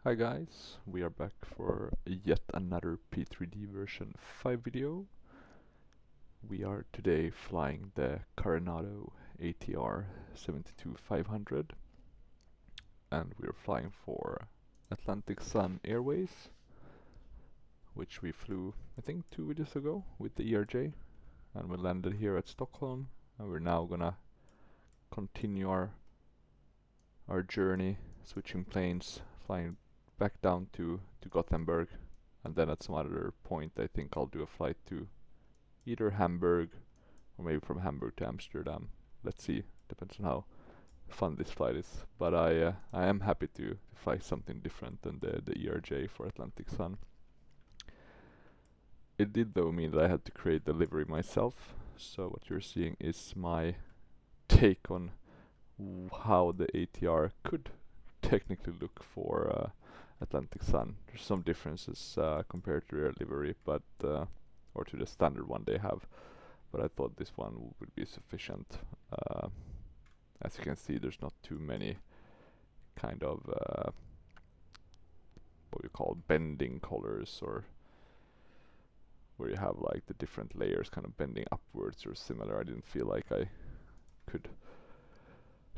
Hi guys, we are back for yet another P3D version 5 video. We are today flying the Carenado ATR 72500 and we are flying for Atlantic Sun Airways, which we flew I think 2 videos ago with the ERJ, and we landed here at Stockholm, and we're now gonna continue our journey, switching planes, flying back down to Gothenburg, and then at some other point I think I'll do a flight to either Hamburg or maybe from Hamburg to Amsterdam. Let's see, depends on how fun this flight is. But I am happy to fly something different than the ERJ for Atlantic Sun. It did though mean that I had to create the livery myself, so what you're seeing is my take on how the ATR could technically look for Atlantic Sun. There's some differences compared to their livery, but or to the standard one they have, but I thought this one would be sufficient. As you can see, there's not too many kind of what we call bending colors, or where you have like the different layers kind of bending upwards or similar. I didn't feel like I could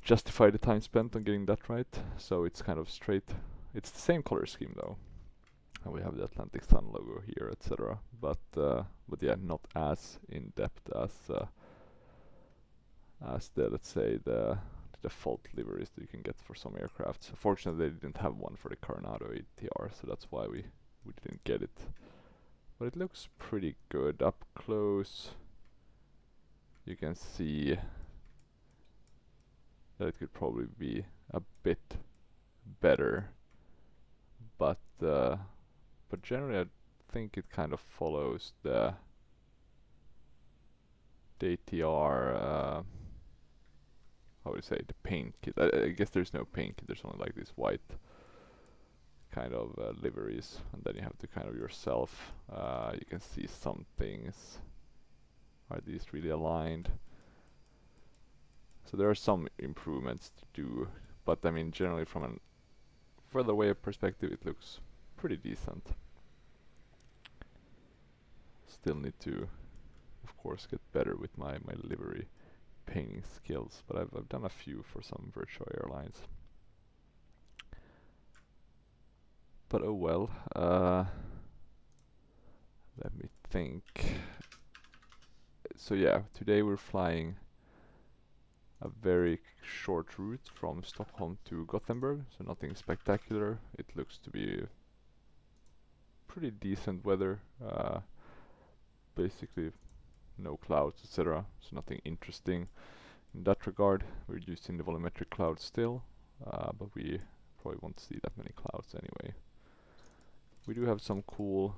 justify the time spent on getting that right, so it's kind of straight. It's the same color scheme though, and we have the Atlantic Sun logo here, etc. But yeah, not as in depth as the, let's say, the default liveries that you can get for some aircraft. Fortunately, they didn't have one for the Carenado ATR, so that's why we didn't get it. But it looks pretty good up close. You can see that it could probably be a bit better, but generally I think it kind of follows the ATR, how would you say, the paint kit. I guess there's no paint kit, there's only like this white kind of liveries, and then you have to kind of yourself, you can see some things. Are these really aligned? So there are some improvements to do, but I mean generally from a further away perspective it looks pretty decent. Still need to, of course, get better with my livery painting skills, but I've done a few for some virtual airlines. But oh well. Let me think. So yeah, today we're flying a very short route from Stockholm to Gothenburg, so nothing spectacular. It looks to be pretty decent weather. Basically no clouds, etc. So nothing interesting in that regard. We're using the volumetric clouds still, but we probably won't see that many clouds anyway. We do have some cool,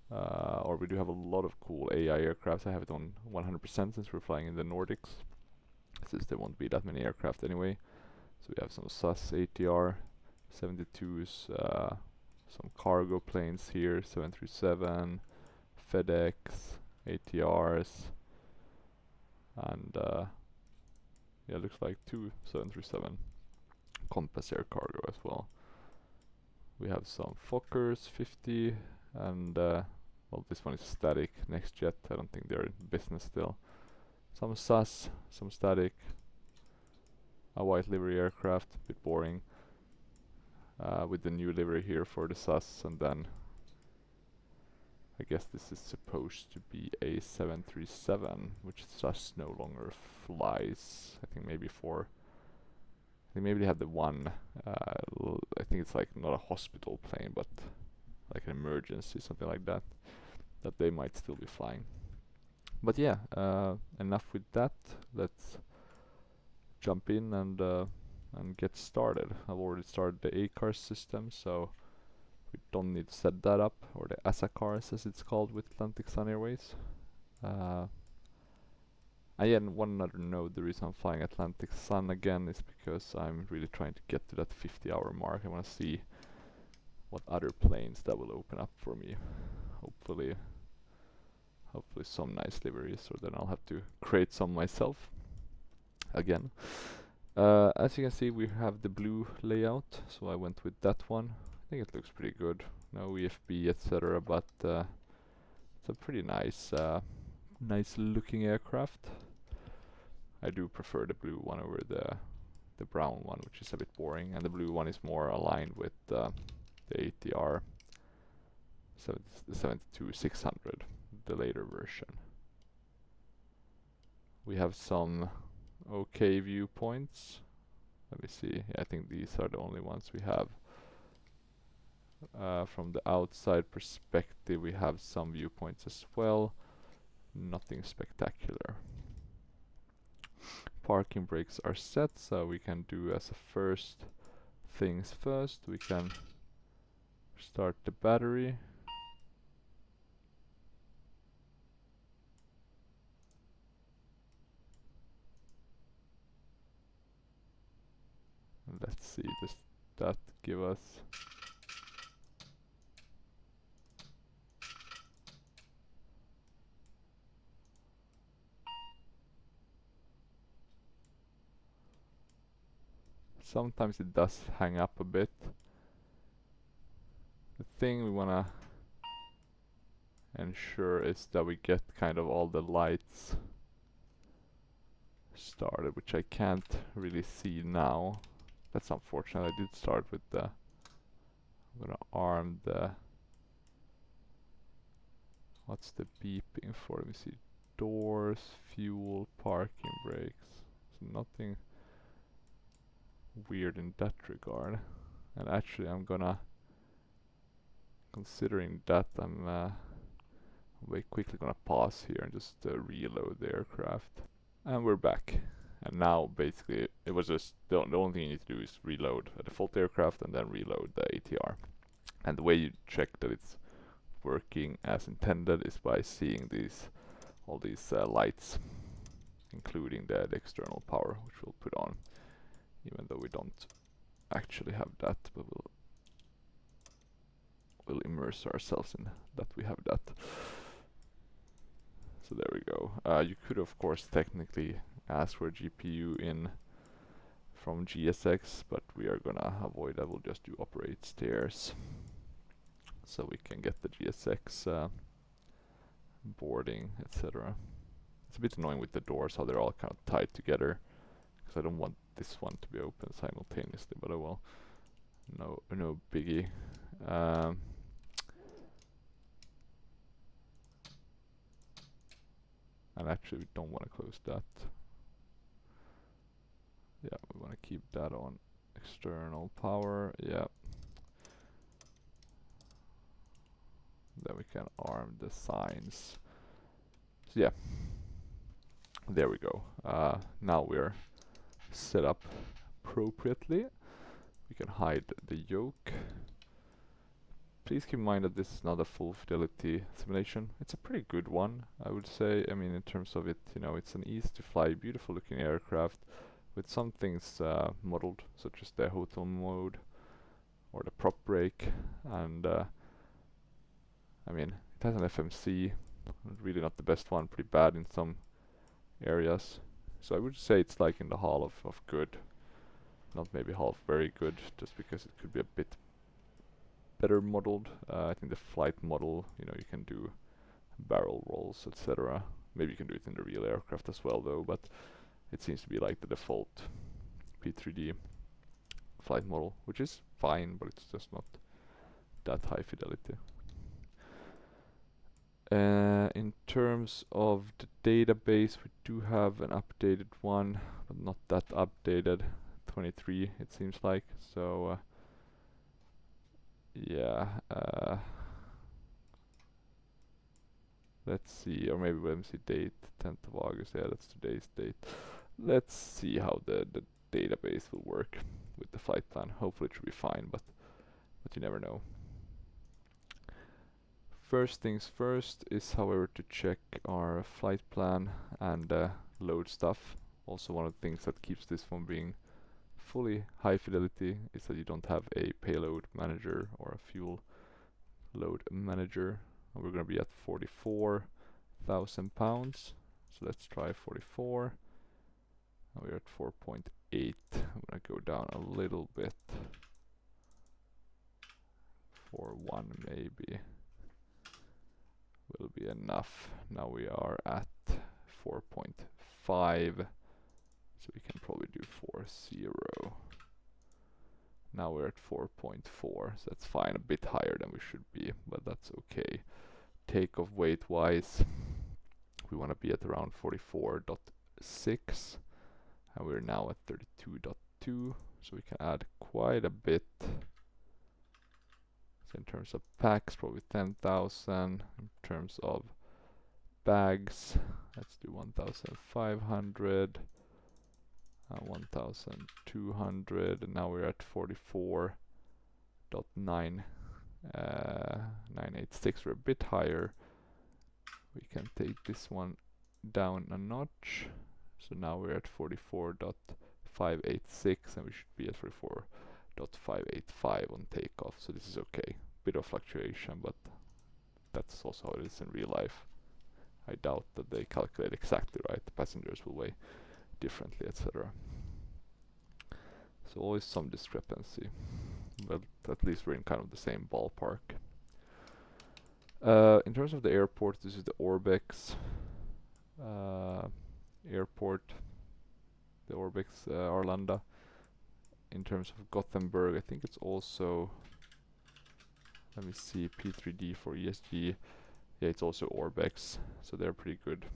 or we do have a lot of cool AI aircraft. I have it on 100% since we're flying in the Nordics, since there won't be that many aircraft anyway. So we have some SAS ATR 72s, some cargo planes here, 737, FedEx, ATRs, and yeah, it looks like 2 737 Compass Air Cargo as well. We have some Fokkers 50, and well, this one is static, NextJet. I don't think they're in business still. Some SAS, some static, a white livery aircraft, a bit boring, with the new livery here for the SAS, and then I guess this is supposed to be a 737, which SAS no longer flies. I think maybe they have the one, I think it's like not a hospital plane, but like an emergency, something like that, that they might still be flying. But yeah, enough with that. Let's jump in and get started. I've already started the ACAR system, so we don't need to set that up, or the ESSA cars as it's called with Atlantic Sun Airways. And one other note, the reason I'm flying Atlantic Sun again is because I'm really trying to get to that 50-hour mark. I want to see what other planes that will open up for me. Hopefully some nice liveries, or then I'll have to create some myself again. As you can see, we have the blue layout, so I went with that one. think it looks pretty good. No EFB, etc. But it's a pretty nice, nice looking aircraft. I do prefer the blue one over the brown one, which is a bit boring, and the blue one is more aligned with the ATR 72-600, the later version. We have some okay viewpoints. Let me see. Yeah, I think these are the only ones we have. From the outside perspective, we have some viewpoints as well. Nothing spectacular. Parking brakes are set, so we can do as a first things first. We can start the battery. Let's see, does that give us... Sometimes it does hang up a bit. The thing we wanna ensure is that we get kind of all the lights started, which I can't really see now. That's unfortunate. I did start with the... I'm gonna arm the... What's the beeping for? Let me see. Doors, fuel, parking brakes. So nothing weird in that regard. And actually I'm gonna... Considering that, I'm very quickly gonna pause here and just reload the aircraft. And we're back. And now basically it was just the only thing you need to do is reload a default aircraft and then reload the ATR. And the way you check that it's working as intended is by seeing all these lights, including the external power, which we'll put on, even though we don't actually have that, but we'll immerse ourselves in that we have that. So there we go. You could of course technically ask for a GPU in from GSX, but we are gonna avoid that. We'll just do operate stairs, so we can get the GSX boarding, etc. It's a bit annoying with the doors, how they're all kind of tied together, because I don't want this one to be open simultaneously, but oh well. No biggie. And actually we don't want to close that. Yeah, we want to keep that on external power. Yeah. Then we can arm the signs. So yeah, there we go. Now we're set up appropriately. We can hide the yoke. Please keep in mind that this is not a full fidelity simulation. It's a pretty good one, I would say. I mean, in terms of it, you know, it's an easy to fly, beautiful looking aircraft with some things modeled, such as the hotel mode or the prop brake, and I mean, it has an FMC, really not the best one, pretty bad in some areas. So I would say it's like in the hall of good, not maybe hall of very good, just because it could be a bit better modeled. I think the flight model, you know, you can do barrel rolls, etc. Maybe you can do it in the real aircraft as well though, but it seems to be like the default P3D flight model, which is fine, but it's just not that high fidelity. In terms of the database, we do have an updated one, but not that updated. 23 it seems like, so yeah, let's see, or maybe let me see date, 10th of August, yeah, that's today's date. Let's see how the database will work with the flight plan. Hopefully it should be fine, but you never know. First things first is, however, to check our flight plan and load stuff. Also, one of the things that keeps this from being fully high fidelity is that you don't have a payload manager or a fuel load manager. And we're going to be at 44,000 pounds. So let's try 44. And we're at 4.8. I'm going to go down a little bit. 4.1 maybe will be enough. Now we are at 4.5, so we can probably do 4.0. Now we're at 4.4, so that's fine, a bit higher than we should be, but that's okay. Takeoff weight wise, we want to be at around 44.6, and we're now at 32.2, so we can add quite a bit. So in terms of packs, probably 10,000. In terms of bags, let's do 1,500. 1,200, and now we're at 44.986. We're a bit higher. We can take this one down a notch. So now we're at 44.586, and we should be at 44.585 on takeoff. So this is okay. Bit of fluctuation, but that's also how it is in real life. I doubt that they calculate exactly right. The passengers will weigh differently, etc. So always some discrepancy, but at least we're in kind of the same ballpark. In terms of the airport, this is the Orbex airport, the Orbex Arlanda. In terms of Gothenburg, I think it's also, let me see, P3D for ESG. Yeah, it's also Orbex, so they're pretty good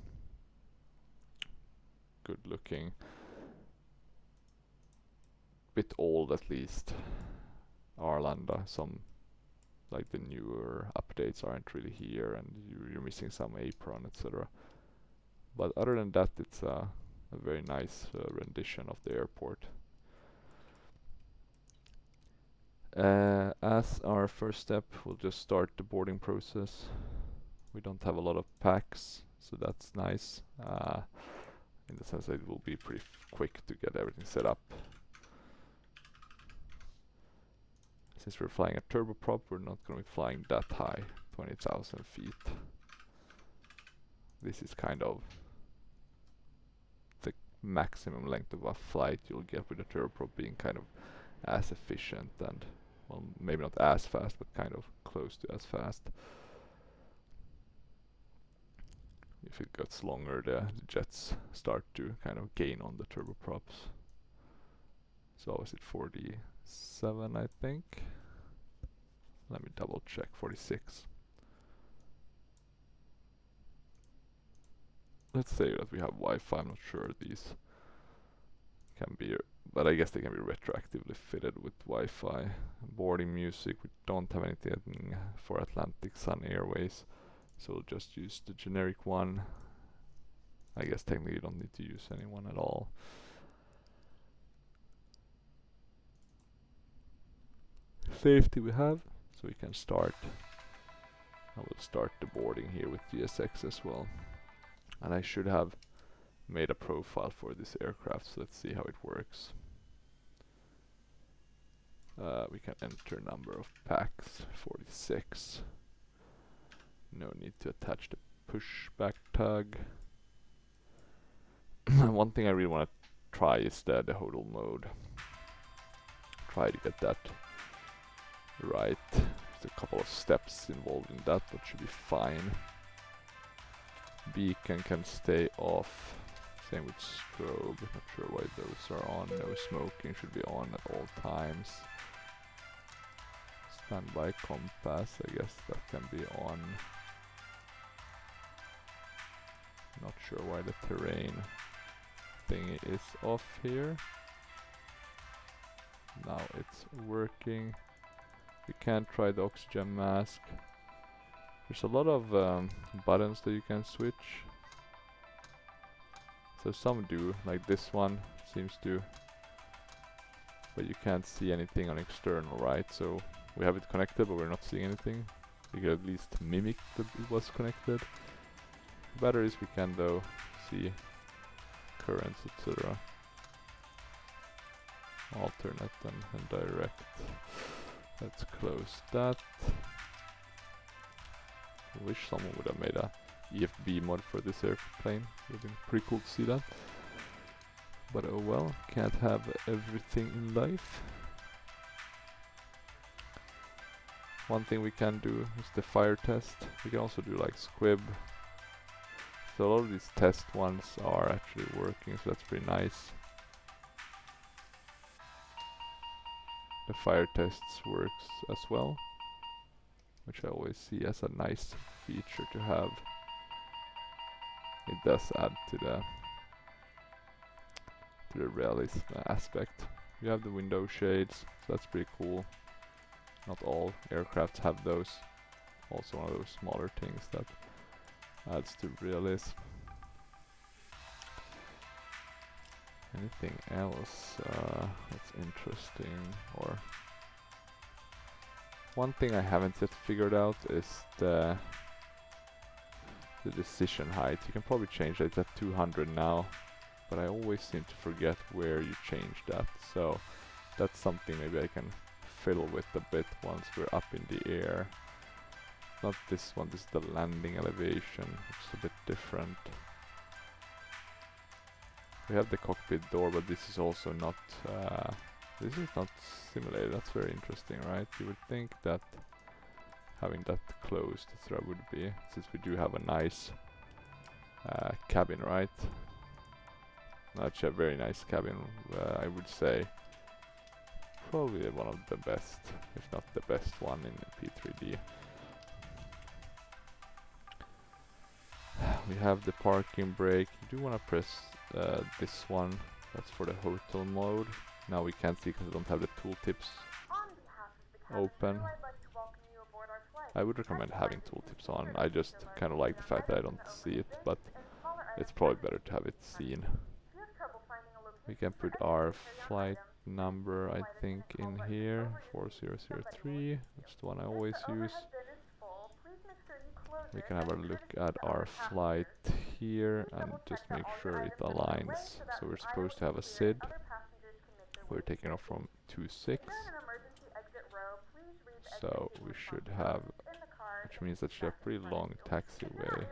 looking. Bit old at least. Arlanda, some like the newer updates aren't really here, and you're missing some apron, etc. But other than that, it's a very nice rendition of the airport. As our first step, we'll just start the boarding process. We don't have a lot of packs, so that's nice. In the sense that it will be pretty quick to get everything set up. Since we're flying a turboprop, we're not going to be flying that high, 20,000 feet. This is kind of the maximum length of a flight you'll get with a turboprop, being kind of as efficient and, well, maybe not as fast, but kind of close to as fast. If it gets longer, the jets start to kind of gain on the turboprops. So I was at 47, I think. Let me double check, 46. Let's say that we have Wi-Fi. I'm not sure these can be, but I guess they can be retroactively fitted with Wi-Fi. Boarding music, we don't have anything for Atlantic Sun Airways, so we'll just use the generic one. I guess technically you don't need to use anyone at all. Safety we have, so we can start. I will start the boarding here with GSX as well. And I should have made a profile for this aircraft, so let's see how it works. We can enter number of packs, 46. No need to attach the pushback tag. One thing I really want to try is the HODL mode. Try to get that right. There's a couple of steps involved in that, but should be fine. Beacon can stay off. Same with strobe. Not sure why those are on. No smoking should be on at all times. Standby compass, I guess that can be on. Not sure why the terrain thingy is off here. Now it's working. We can try the oxygen mask. There's a lot of buttons that you can switch. So some do, like this one seems to, but you can't see anything on external, right? So we have it connected, but we're not seeing anything. We can at least mimic that it was connected. Batteries we can though see currents, etc. Alternate and direct. Let's close that. I wish someone would have made a EFB mod for this airplane. It would have been pretty cool to see that. But oh well, can't have everything in life. One thing we can do is the fire test. We can also do like squib. So a lot of these test ones are actually working, so that's pretty nice. The fire tests works as well, which I always see as a nice feature to have. It does add to the realism aspect. You have the window shades, so that's pretty cool. Not all aircrafts have those. Also one of those smaller things that adds to realism. Anything else that's interesting? Or one thing I haven't yet figured out is the decision height. You can probably change it at 200 now, but I always seem to forget where you change that. So that's something maybe I can fiddle with a bit once we're up in the air. Not this one, this is the landing elevation, which is a bit different. We have the cockpit door, but this is also not simulated. That's very interesting, right? You would think that having that closed, there would be, since we do have a nice cabin, right? Actually a very nice cabin, I would say. Probably one of the best, if not the best one in P3D. We have the parking brake. You do want to press this one. That's for the hotel mode. Now we can't see because we don't have the tooltips open. I would recommend having tooltips on. I just kind of like the fact that I don't see it, but it's probably better to have it seen. We can put our flight number, I think, in here, 4003. That's the one I always use. We can have a look at our flight here and just make sure it aligns. So we're supposed to have a SID. We're taking off from 26. So we should have, which means that should have a pretty long taxiway.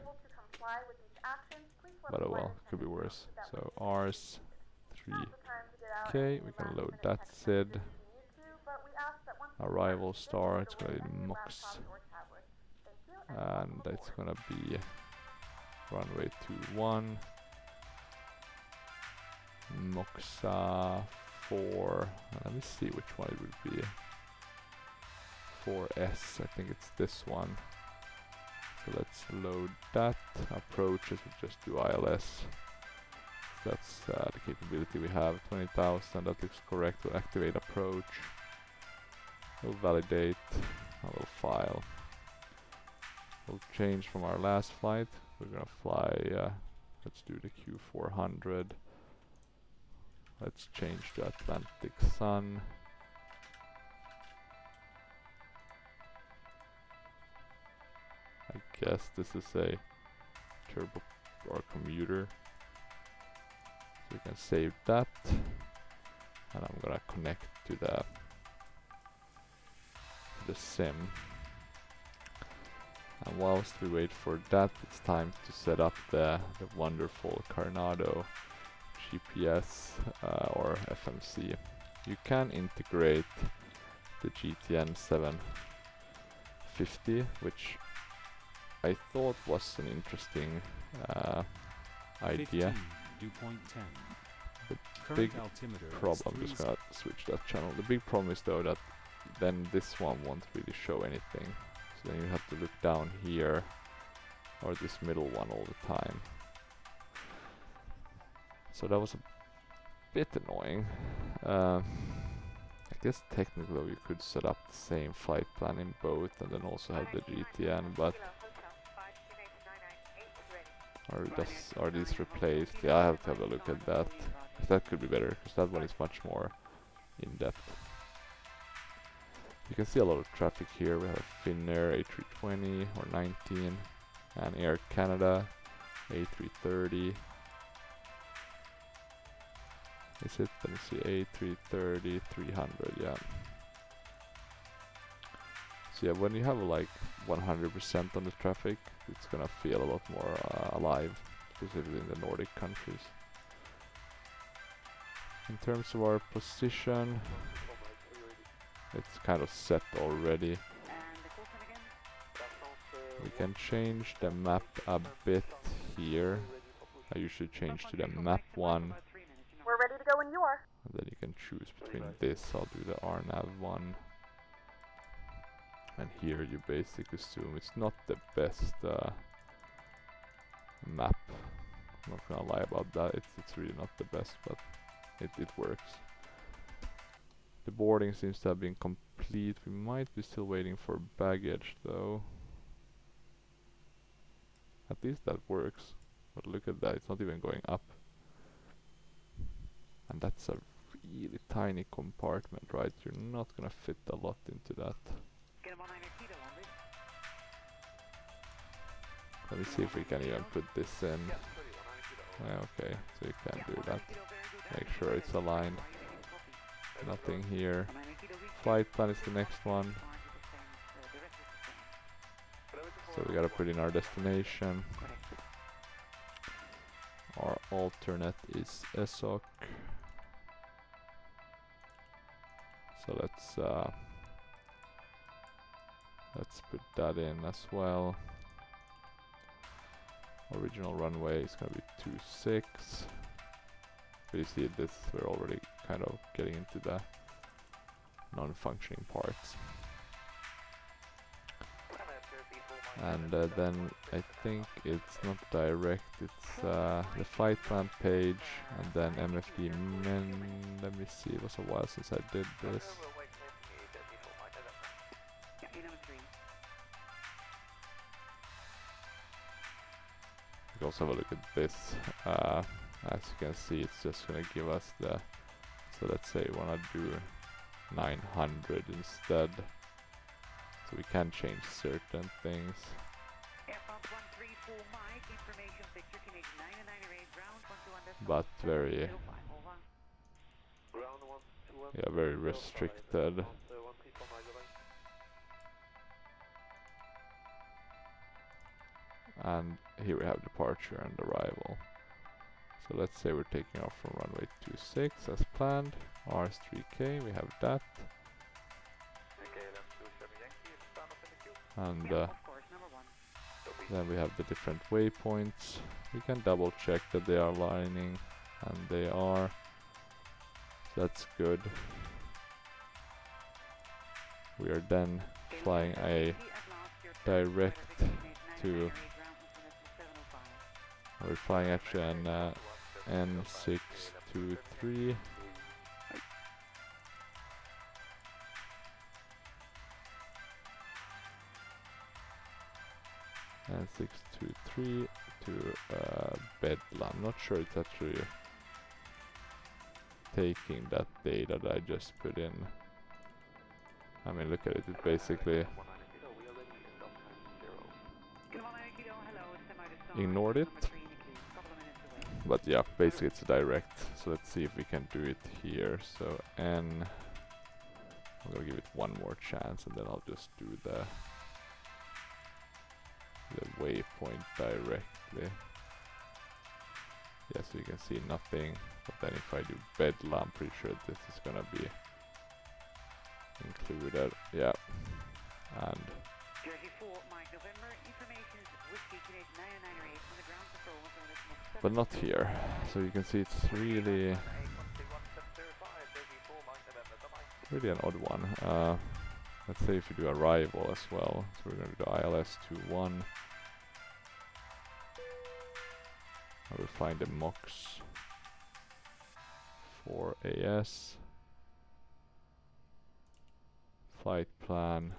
But oh well, could be worse. So R's 3K, we can load that SID. Arrival star, it's going to be MOX. And it's going to be runway 21. MOXA 4. Let me see which one it would be. 4S, I think it's this one. So let's load that. Approaches, we just do ILS. So that's the capability we have. 20,000, that looks correct. We'll activate approach. We'll validate. We'll file. We'll change from our last flight. We're gonna fly, let's do the Q400. Let's change to Atlantic Sun. I guess this is a turbo or commuter. So we can save that. And I'm gonna connect to the sim. And whilst we wait for that, it's time to set up the wonderful Carenado GPS or FMC. You can integrate the GTN 750, which I thought was an interesting idea. The big problem, I'm just gonna switch that channel. The big problem is though that then this one won't really show anything. So then you have to look down here or this middle one all the time. So that was a bit annoying. I guess technically you could set up the same flight plan in both and then also have the GTN, but are these replaced? Yeah, I have to have a look at that. That could be better, because that one is much more in-depth. You can see a lot of traffic here. We have Finnair A320 or 19 and Air Canada A330. Is it? Let me see, A330 300, yeah. So yeah, when you have like 100% on the traffic, it's gonna feel a lot more alive, specifically in the Nordic countries. In terms of our position, it's kind of set already. We can change the map a bit here. I usually change to the map one. We're ready to go when you are. And then you can choose between this. I'll do the RNAV one. And here you basically assume it's not the best map. I'm not gonna lie about that. It's really not the best, but it works. The boarding seems to have been complete. We might be still waiting for baggage though. At least that works. But look at that, it's not even going up. And that's a really tiny compartment, right? You're not gonna fit a lot into that. Let me see if we can even put this in. Okay, so you can do that. Make sure it's aligned. Nothing here. Flight plan is the next one. So we gotta put in our destination. Our alternate is ESSA. So let's put that in as well. Original runway is gonna be 26. But you see this, we're already kind of getting into the non-functioning parts. And then I think it's not direct, it's the flight plan page and then MFD men. Let me see, it was a while since I did this. You can also have a look at this. As you can see, it's just gonna give us the, so let's say we wanna do 900 instead. So we can change certain things. But very, yeah, very restricted. And here we have departure and arrival. So let's say we're taking off from runway 26 as planned. RS3K, we have that. And then we have the different waypoints. We can double check that they are aligning, and they are. So that's good. We are then flying a direct to, we're flying actually an N623. N623 to Bedlam. I'm not sure it's actually taking that data that I just put in. I mean, look at it, it basically ignored it. But yeah, basically it's direct. So let's see if we can do it here. So I'm gonna give it one more chance and then I'll just do the waypoint directly. Yeah, so you can see nothing. But then if I do Bedlam, I'm pretty sure this is gonna be included. Yeah. And but not here. So you can see it's really an odd one. Let's say if you do arrival as well. So we're going to do ILS 21. I will find the MOX for AS. Flight plan.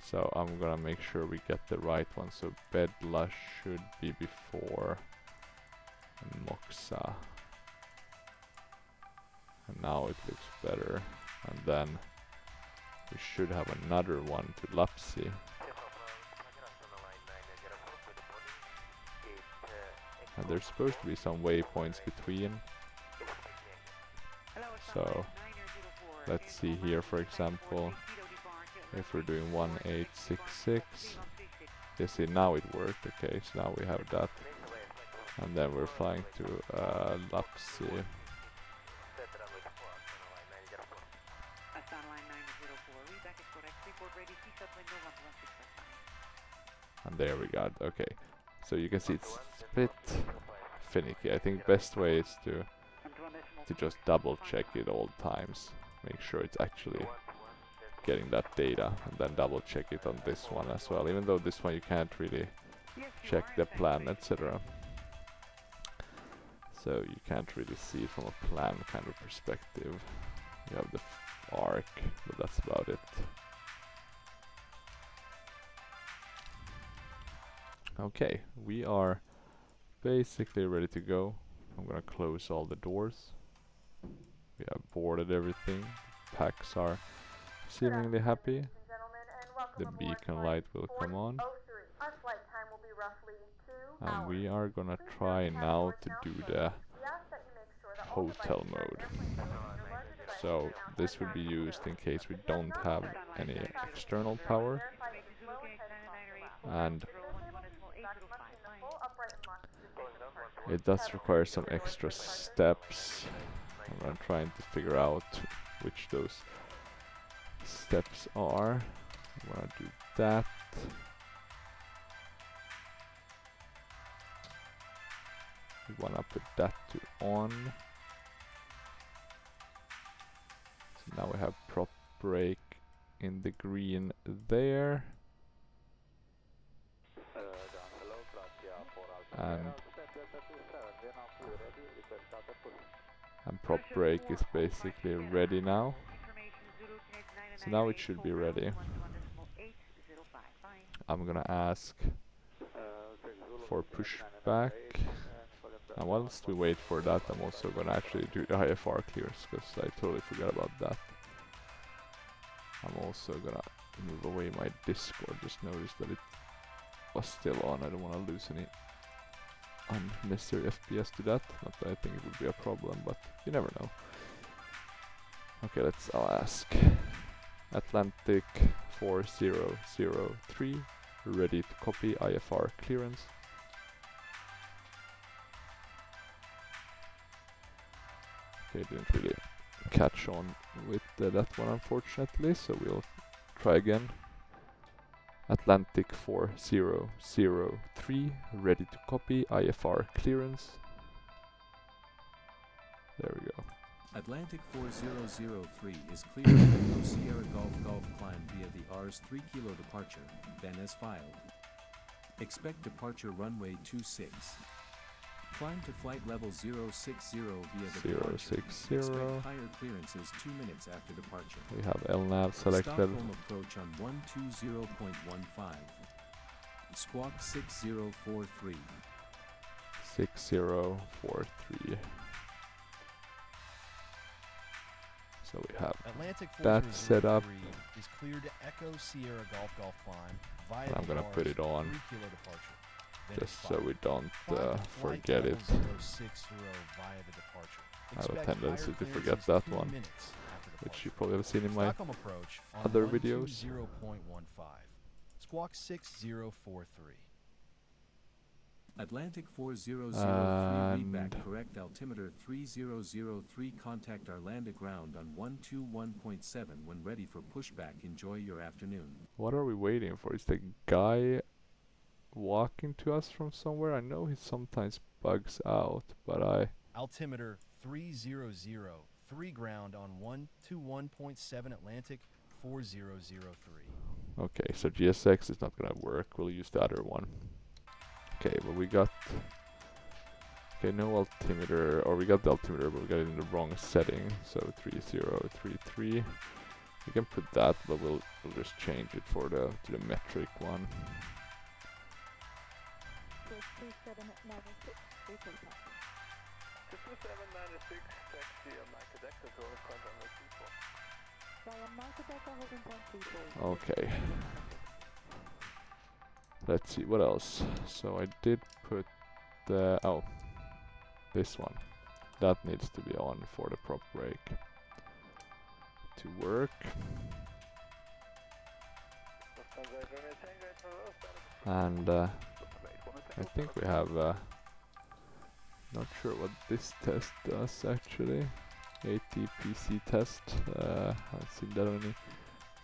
So I'm gonna make sure we get the right one. So Bedla should be before Moxa. And now it looks better. And then we should have another one to Lapsi. And there's supposed to be some waypoints between. So let's see here, for example, if we're doing 1866. You see, now it worked. Okay, so now we have that. And then we're flying to Lapsi. And there we got, okay. So you can see it's a bit finicky. I think best way is to just double check it all times. Make sure it's actually getting that data, and then double check it on this one as well. Even though this one you can't really check the plan, etc. So you can't really see it from a plan kind of perspective. You have the arc, but that's about it. Okay, we are basically ready to go. I'm gonna close all the doors. We have boarded everything. Packs are seemingly happy. The beacon light will come on. And we are gonna try now to do the hotel mode. So this would be used in case we don't have any external power. And it does require some extra steps. I'm trying to figure out which those steps are. I'm gonna do that. We wanna put that to on. So now we have prop brake in the green there. And prop brake is basically ready now. So now it should be ready. I'm gonna ask for pushback. And whilst we wait for that, I'm also gonna actually do the IFR clears, because I totally forgot about that. I'm also gonna move away my Discord. Just noticed that it was still on. I don't wanna lose any unnecessary FPS to that. Not that I think it would be a problem, but you never know. Okay, I'll ask. Atlantic 4003, ready to copy IFR clearance. Okay, didn't really catch on with that one unfortunately, so we'll try again. Atlantic 4003, ready to copy IFR clearance. There we go. Atlantic 4003 is cleared to Echo Sierra Golf climb via the Rs 3 kilo departure, then as filed. Expect departure runway 26. Climb to flight level 060 via the departure. Expect higher clearances 2 minutes after departure. We have LNAV selected. Stockholm approach on 120.15. Squawk 6043. 6043. So we have Atlantic that set up. is cleared to Echo Sierra Golf climb via And I'm gonna put it on 3 kilo departure. just so we don't forget it. Via the departure. I have a Expect tendency higher to forget clearances that 2 one, minutes after which departure. you probably have seen in my Stockholm approach on other videos. 120.15. Squawk 6043. Atlantic 4003, And read back correct altimeter 3003, contact our landing ground on 121.7 when ready for pushback. Enjoy your afternoon. what are we waiting for? Is the guy walking to us from somewhere? I know he sometimes bugs out, but Altimeter 300, 3 ground on 121.7 Atlantic 4003. okay, so GSX is not gonna work. We'll use the other one. Okay, but we got no altimeter, or we got the altimeter, but we got it in the wrong setting. So 3033. We can put that, but we'll just change it for to the metric one. Okay. Let's see what else. So I did put the this one. That needs to be on for the prop brake to work. And I think we have Not sure what this test does actually. ATPC test. Haven't seen that on any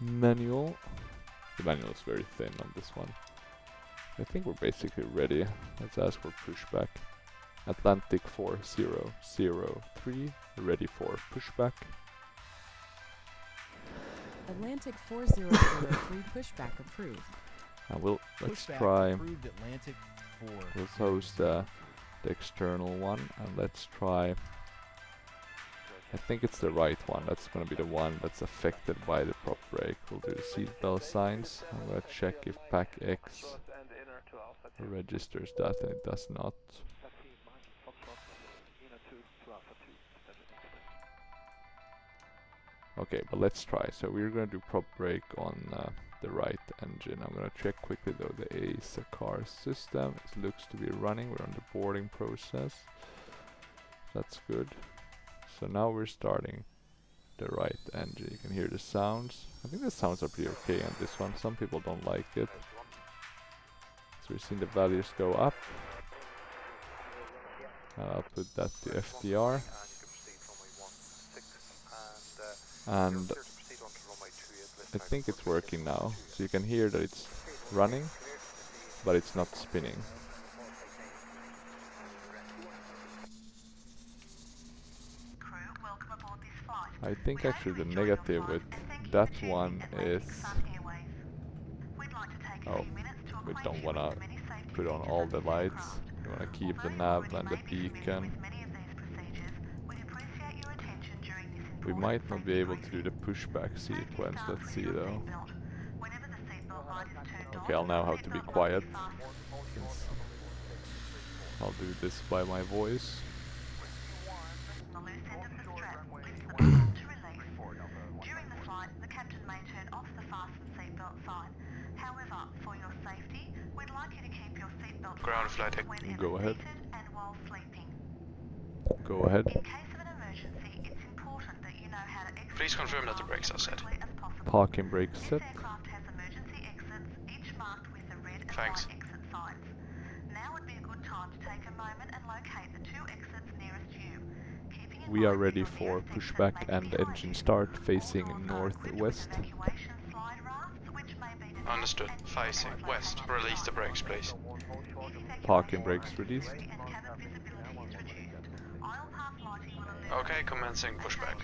manual. The manual is very thin on this one. I think we're basically ready. Let's ask for pushback. Atlantic 4003, ready for pushback. Atlantic 4003 pushback approved. And let's Pushback try. approved Atlantic 4. Let's host the external one, and let's try. I think it's the right one. That's gonna be the one that's affected by the prop brake. We'll do the seatbelt signs. I'm gonna check if pack X registers that, and it does not. Okay, but let's try. So we're gonna do prop brake on the right engine. I'm gonna check quickly though the ESSA car system. It looks to be running. We're on the boarding process. That's good. So now we're starting the right engine. You can hear the sounds. I think the sounds are pretty okay on this one. Some people don't like it. So we've seen the values go up. I'll put that to FDR. And I think it's working now. So you can hear that it's running, but it's not spinning. I think actually the negative with that one is... Oh, we don't want to put on all the lights. We want to keep the nav and the beacon. We might not be able to do the pushback sequence. Let's see though. Okay, I'll now have to be quiet. I'll do this by my voice. Ground flight. Go ahead. Go ahead. Please confirm that the brakes are set. Parking brake set. Thanks. We are ready for pushback and engine start facing northwest. Understood. Facing west. Release the brakes, please. Parking brakes released. Okay, commencing pushback.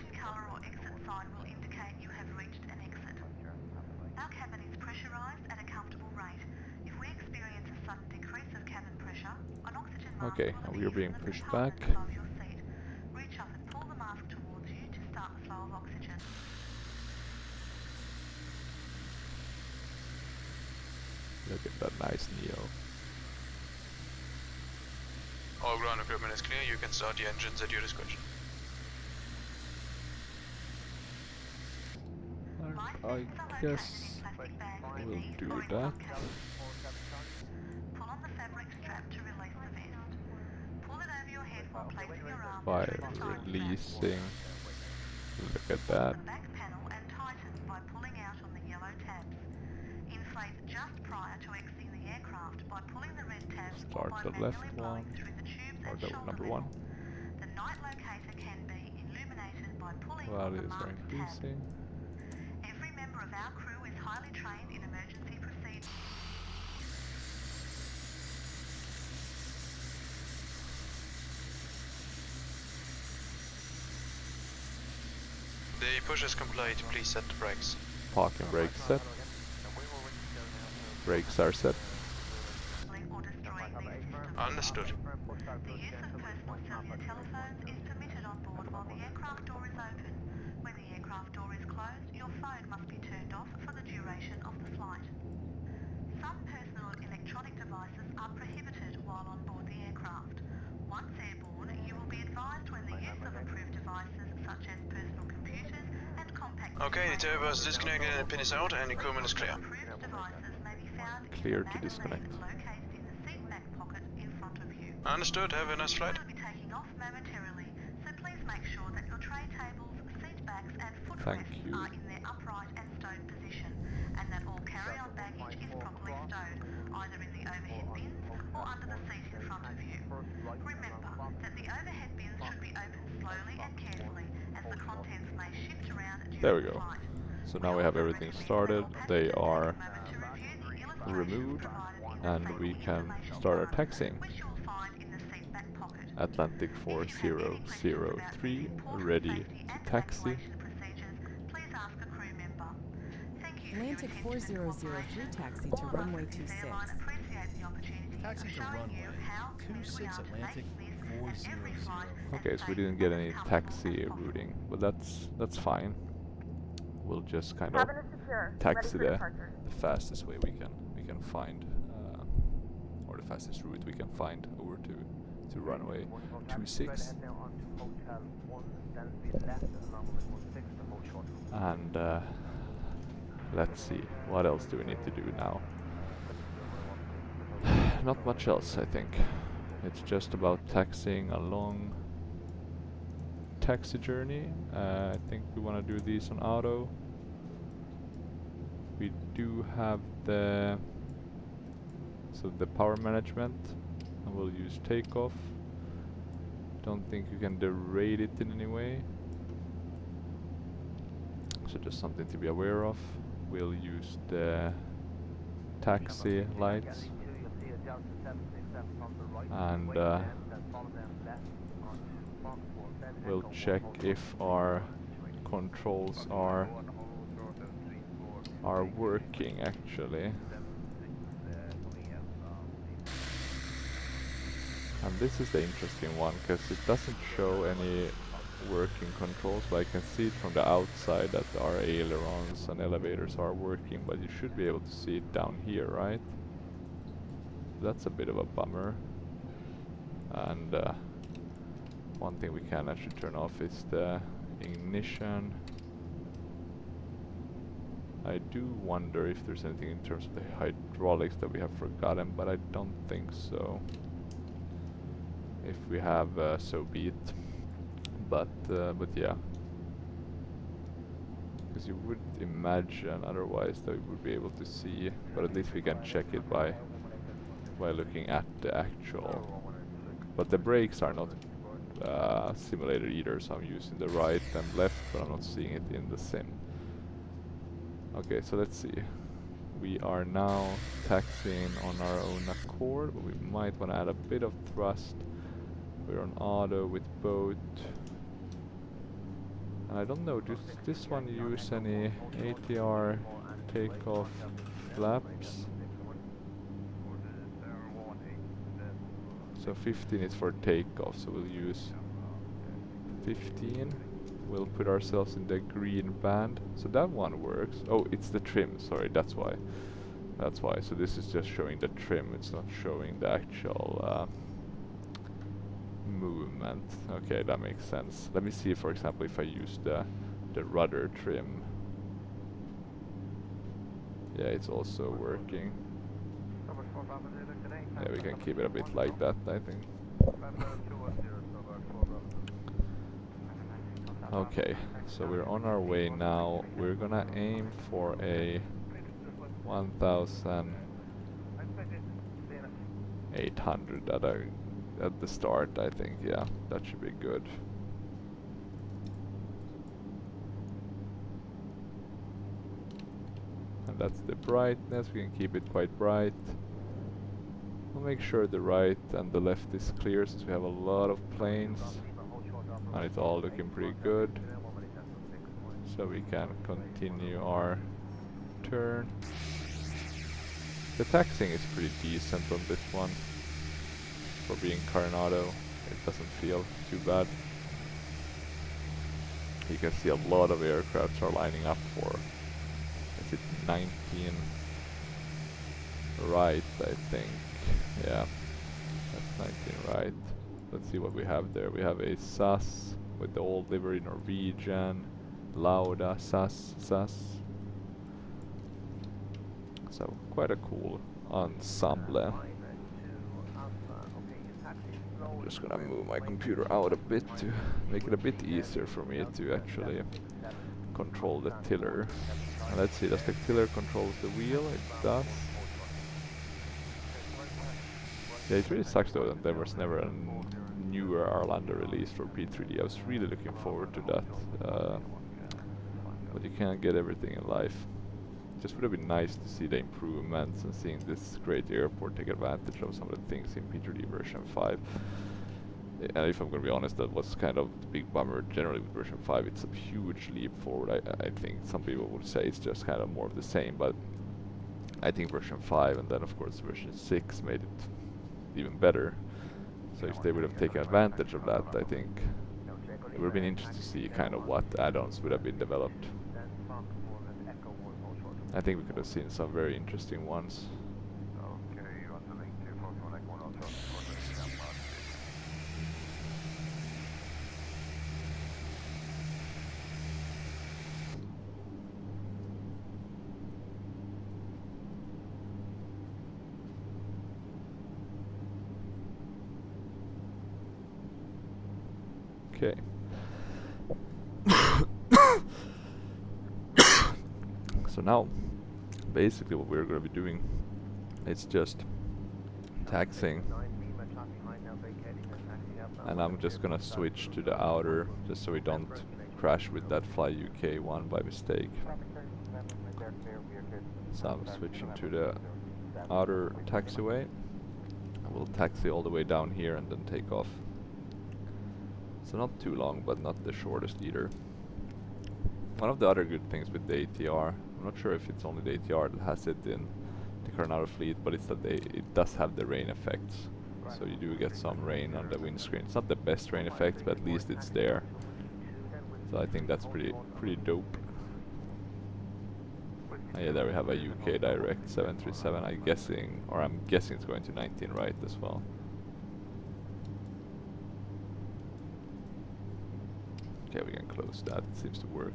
Okay, now we are being pushed back. Look at that nice Neo. All ground equipment is clear. You can start the engines at your discretion. I guess we'll do that. By releasing, look at that. Start the left one, or the number one. Values are increasing. Every member of our crew is highly trained in emergency procedures. The push is complete. Please set the brakes. Parking brakes set. Brakes are set. Understood. The use of personal cellular telephones is permitted on board while the aircraft door is open. When the aircraft door is closed, your phone must be turned off for the duration of the flight. Some personal electronic devices are prohibited while on board the aircraft. Once airborne, you will be advised when the use of approved devices such as personal computers and compact... Okay, the turbo is disconnected and the pin is out and the equipment is clear. Approved devices may be found Clear in to the disconnect. located in the seat back pocket in front of you. Understood. Have a nice flight. Will be taking off momentarily, so please make sure that your tray tables, seat backs and Thank footrests you. are in their upright and stowed position, and that all carry-on baggage is properly stowed, either in the overhead bins or under the seat in front of you. Remember that the There we go. So now we have everything started. They are removed, and we can start our taxiing. Atlantic 4003 ready to taxi. Atlantic 4003 taxi to runway 26. Taxi to runway 26 Atlantic 400. Okay, so we didn't get any taxi routing, but that's fine. We'll just kind of taxi the fastest way we can find, or the fastest route we can find over to runway 26. And let's see, what else do we need to do now? Not much else, I think. It's just about taxiing a long taxi journey. I think we want to do these on auto. We do have the power management, and we'll use takeoff. Don't think you can derate it in any way, so just something to be aware of. We'll use the taxi lights, and we'll check if our controls are working actually. And this is the interesting one, because it doesn't show any working controls, but I can see it from the outside that our ailerons and elevators are working, but you should be able to see it down here, right? That's a bit of a bummer. And one thing we can actually turn off is the ignition. I do wonder if there's anything in terms of the hydraulics that we have forgotten, but I don't think so. If we have, so be it. But yeah, because you would imagine otherwise that we would be able to see, but at least we can check it by looking at the actual. But the brakes are not simulated either, so I'm using the right and left, but I'm not seeing it in the sim. Okay, so let's see. We are now taxiing on our own accord, but we might want to add a bit of thrust. We're on auto with boat. And I don't know, does this one use any ATR takeoff flaps? So 15 is for takeoff, so we'll use 15. We'll put ourselves in the green band. So that one works. Oh, it's the trim, sorry, that's why. That's why. So this is just showing the trim, it's not showing the actual movement. Okay, that makes sense. Let me see, for example, if I use the rudder trim. Yeah, it's also working. Yeah, we can keep it a bit like that, I think. Okay, so we're on our way now. We're gonna aim for a 1,800 at the start, I think. Yeah, that should be good. And that's the brightness. We can keep it quite bright. We'll make sure the right and the left is clear, since we have a lot of planes and it's all looking pretty good. So we can continue our turn. The taxiing is pretty decent on this one. For being Carenado, it doesn't feel too bad. You can see a lot of aircrafts are lining up for, is it 19 right, I think. Yeah, that's 19 right. Let's see what we have there. We have a SAS with the old livery, Norwegian, Lauda, SAS. So quite a cool ensemble. I'm just gonna move my computer out a bit to make it a bit easier for me to actually control the tiller. And let's see, does the tiller control the wheel? It does. Yeah, it really sucks though that there was never a newer Arlander released for P3D. I was really looking forward to that. but you can't get everything in life. Just would have been nice to see the improvements and seeing this great airport take advantage of some of the things in P3D version 5. And if I'm going to be honest, that was kind of the big bummer generally with version 5. It's a huge leap forward. I think some people would say it's just kind of more of the same, but I think version 5 and then of course version 6 made it even better. So if they would have taken advantage of that, I think it would have been interesting to see kind of what add-ons would have been developed. I think we could have seen some very interesting ones. Okay. So now, basically what we're going to be doing, it's just taxiing. And I'm just going to switch to the outer, just so we don't crash with that Fly UK one by mistake. So I'm switching to the outer taxiway. I will taxi all the way down here and then take off. So not too long, but not the shortest either. One of the other good things with the ATR, I'm not sure if it's only the ATR that has it in the Carenado fleet, but it's that it does have the rain effects. So you do get some rain on the windscreen. It's not the best rain effect, but at least it's there. So I think that's pretty dope. Yeah, there we have a UK direct 737. I'm guessing it's going to 19 right as well. Okay, we can close that. It seems to work.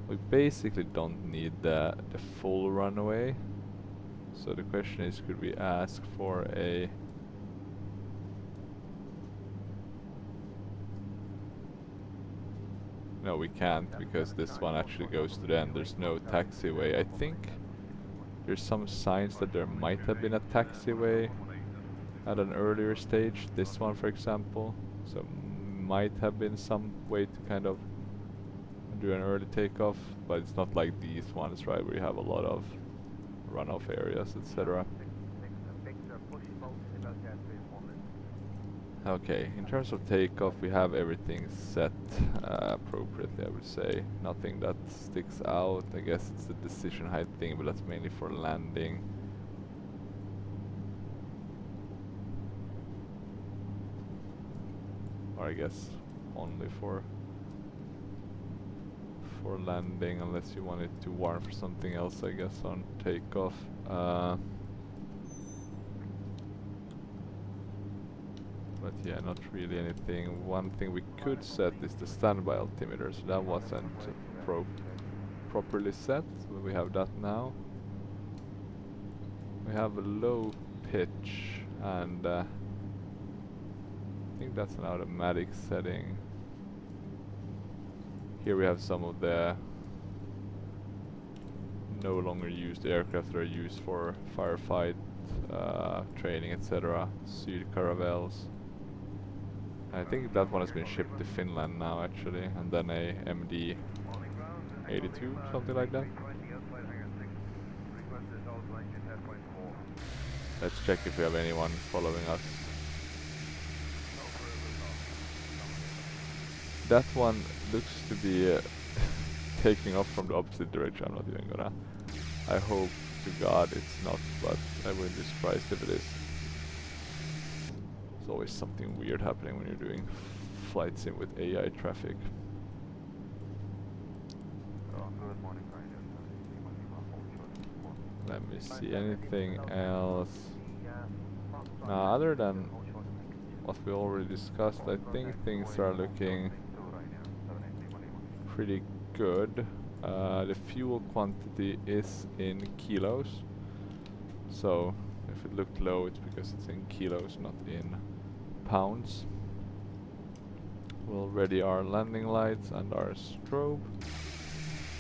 We basically don't need the full runway. So the question is, could we ask for a... No, we can't, because this one actually goes to the end. There's no taxiway. I think there's some signs that there might have been a taxiway at an earlier stage. This one, for example. So might have been some way to kind of do an early takeoff, but it's not like these ones, right, where you have a lot of runoff areas, etc. Okay, in terms of takeoff, we have everything set appropriately, I would say. Nothing that sticks out. I guess it's the decision height thing, but that's mainly for landing. Or I guess only for landing, unless you want it to warm for something else, I guess, on takeoff. But yeah, not really anything. One thing we could set is the standby altimeter, so that wasn't properly set. So we have that now. We have a low pitch, and I think that's an automatic setting. Here we have some of the no longer used aircraft that are used for firefight training, etc. Syd Caravels. I think that one has been shipped to Finland now, actually, and then a MD 82, something like that. Let's check if we have anyone following us. That one looks to be taking off from the opposite direction. I'm not even gonna... I hope to God it's not, but I wouldn't be surprised if it is. There's always something weird happening when you're doing flight sim with AI traffic. Let me see, anything else? Now, other than what we already discussed, I think things are looking pretty good. The fuel quantity is in kilos, so if it looked low, it's because it's in kilos, not in pounds. We'll ready our landing lights and our strobe.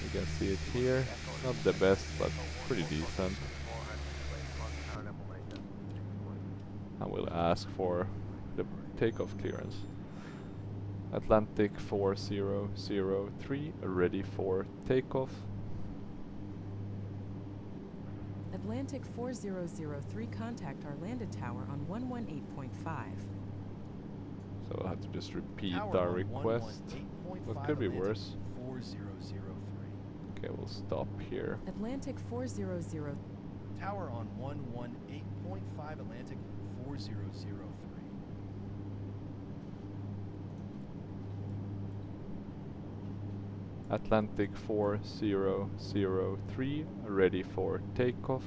You can see it here. Not the best, but pretty decent. And we'll ask for the takeoff clearance. Atlantic 4003 ready for takeoff. Atlantic 4003, contact our landed tower on 118.5. So I'll have to just repeat Tower our on request. 118.5 What could be Atlantic worse? 4003. Okay, we'll stop here. Atlantic 400. Tower on 118.5 Atlantic 4003. Atlantic 4003 ready for takeoff.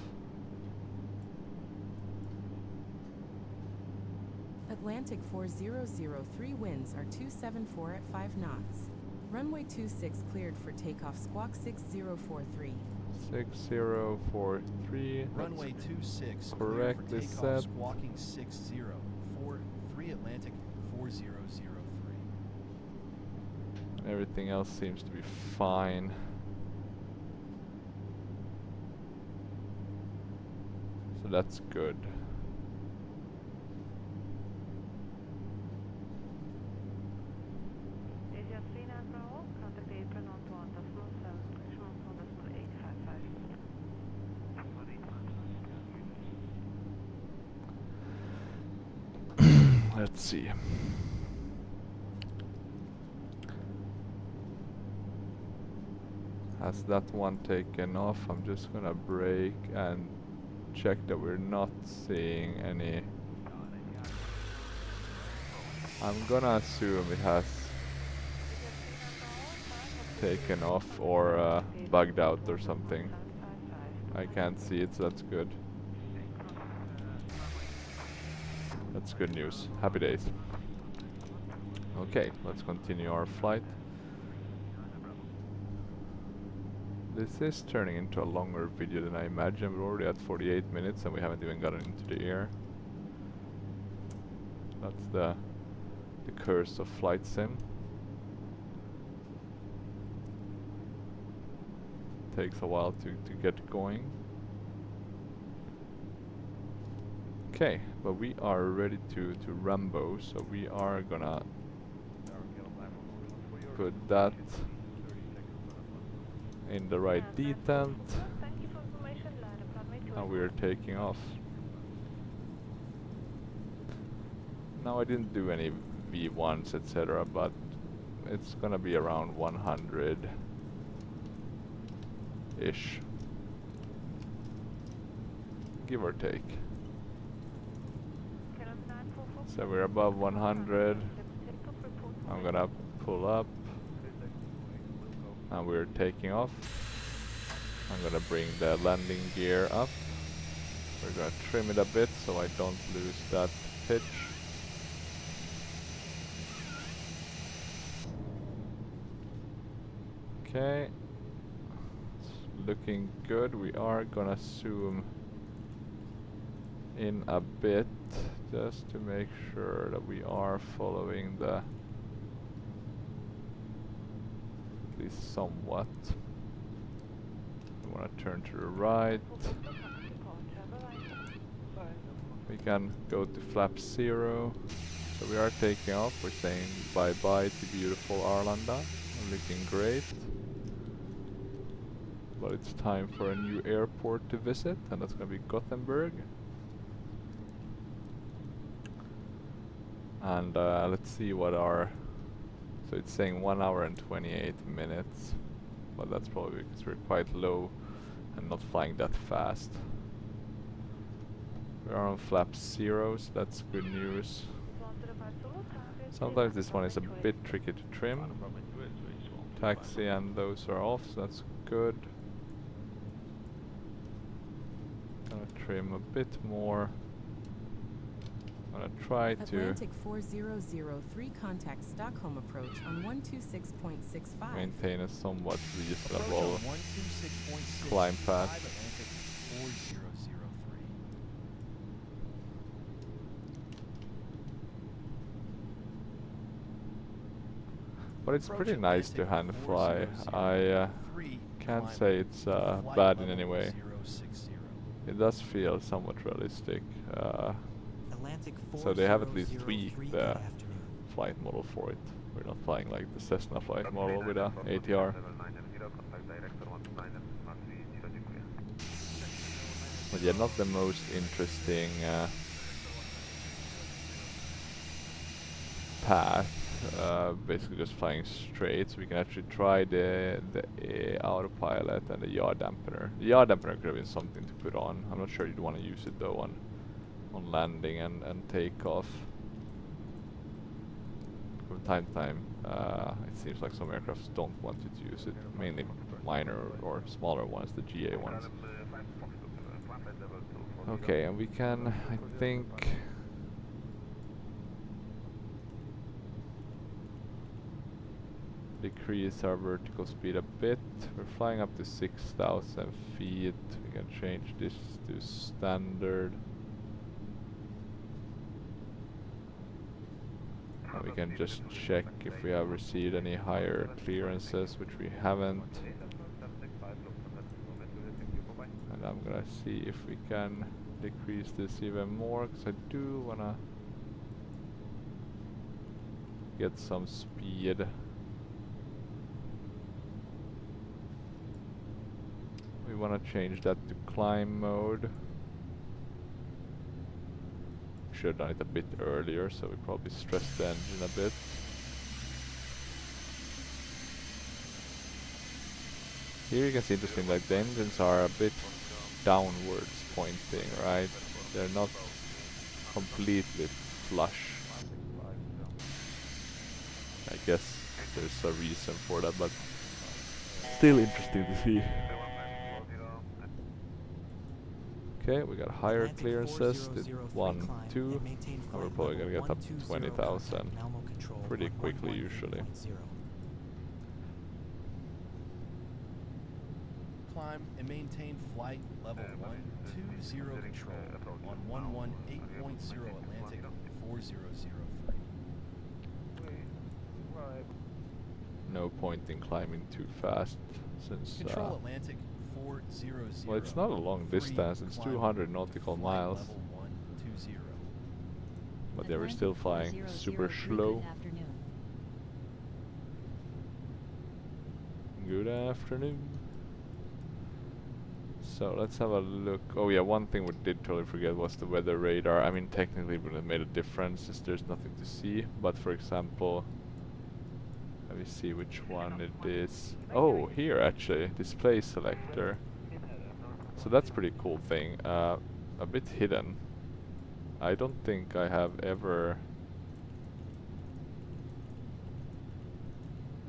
Atlantic 4003, winds are 274 at 5 knots. Runway 26 cleared for takeoff, squawk 6043. 6043. Runway 26 correctly clear for takeoff, said. squawking 6043 Atlantic 4003. Everything else seems to be fine. So that's good. Let's see. Has that one taken off? I'm just gonna brake and check that we're not seeing any. I'm gonna assume it has taken off or bugged out or something. I can't see it, so that's good. That's good news. Happy days. Okay, let's continue our flight. This is turning into a longer video than I imagined. We're already at 48 minutes and we haven't even gotten into the air. That's the curse of flight sim. Takes a while to get going. Okay, but we are ready to Rambo, so we are gonna put that in the right detent, and we're taking off. Now I didn't do any V1s etc, but it's gonna be around 100-ish, give or take. So we're above 100. I'm gonna pull up and we're taking off. I'm gonna bring the landing gear up. We're gonna trim it a bit so I don't lose that pitch. Okay, it's looking good. We are gonna zoom in a bit just to make sure that we are following the, at least somewhat. We want to turn to the right. We can go to flap 0. So we are taking off. We're saying bye bye to beautiful Arlanda. Looking great. But it's time for a new airport to visit, and that's going to be Gothenburg. And let's see what our, so it's saying 1 hour and 28 minutes, but that's probably because we're quite low and not flying that fast. We are on flap 0, so that's good news. Sometimes this one is a bit tricky to trim. Taxi and those are off, so that's good. Gonna trim a bit more. I'm gonna try to Atlantic 4003, contact Stockholm approach on 126.65. maintain a somewhat Approach reasonable on 126.65 climb path. Atlantic 4003. But it's Approach pretty nice to hand Atlantic fly. I 4003, can't climb say it's flight bad in level any way. 060. It does feel somewhat realistic. Atlantic So they have at least 4003, tweaked good the afternoon. flight model for it. We're not flying like the Cessna flight model with a ATR. But yeah, not the most interesting path. Basically just flying straight, so we can actually try the autopilot and the yaw dampener. The yaw dampener could have been something to put on. I'm not sure you'd want to use it though on landing and takeoff. From time to time, it seems like some aircrafts don't want you to use it, mainly minor or smaller ones, the GA ones. Okay, and we can, I think, decrease our vertical speed a bit. We're flying up to 6,000 feet. We can change this to standard. And we can just check if we have received any higher clearances, which we haven't. And I'm gonna see if we can decrease this even more, because I do wanna get some speed. We want to change that to climb mode. Should have done it a bit earlier, so we probably stressed the engine a bit. Here you can see interesting, like the engines are a bit downwards pointing, right? They're not completely flush. I guess there's a reason for that, but still interesting to see. Okay, we got higher clearances, did 1, 2, and we're probably gonna get up to 20,000 pretty quickly usually. Climb and maintain flight level 120 control on 118.0 Atlantic 4003. No point in climbing too fast, since Control Atlantic 400. well, it's not a long distance, it's 200 nautical miles. Level 120. But they were still flying super slow. Good afternoon. So let's have a look. Oh yeah, one thing we did totally forget was the weather radar. I mean, technically it would have made a difference since there's nothing to see. But for example, let me see which one it is. Oh, here actually, display selector. So that's pretty cool thing. A bit hidden. I don't think I have ever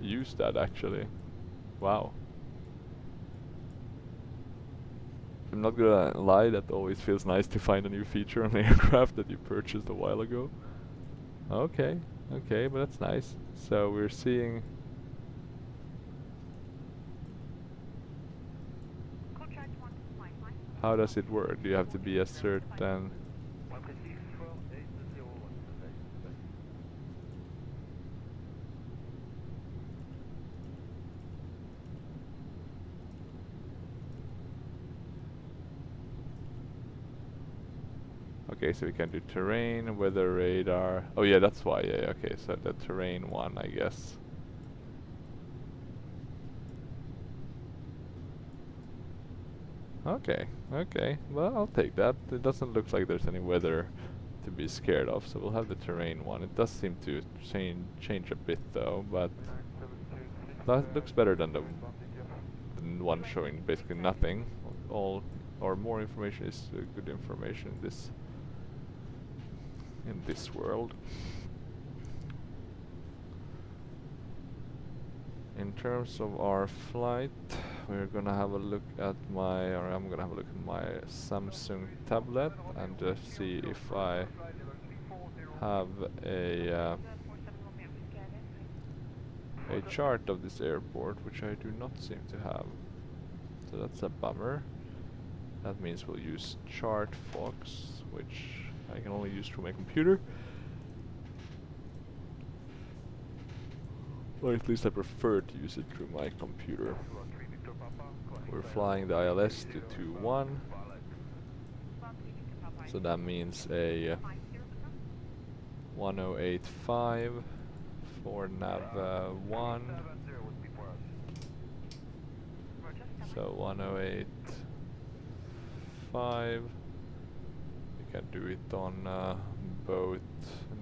used that actually. Wow. I'm not gonna lie, that always feels nice to find a new feature on an aircraft that you purchased a while ago. Okay, okay, but that's nice. So we're seeing how does it work? Do you have to be a certain... Okay, so we can do terrain, weather radar. Oh yeah, that's why. Yeah, okay, so the terrain one, I guess. Okay, okay. Well, I'll take that. It doesn't look like there's any weather to be scared of, so we'll have the terrain one. It does seem to change a bit though, but that looks better than the one showing basically nothing. All or more information is good information in this world. In terms of our flight, we're gonna have a look at I'm gonna have a look at my Samsung tablet and just see if I have a chart of this airport, which I do not seem to have. So that's a bummer. That means we'll use ChartFox, which I can only use through my computer. Or at least I prefer to use it through my computer. We're flying the ILS to 21. So that means a 1085 for nav 1. So 1085. You can do it on both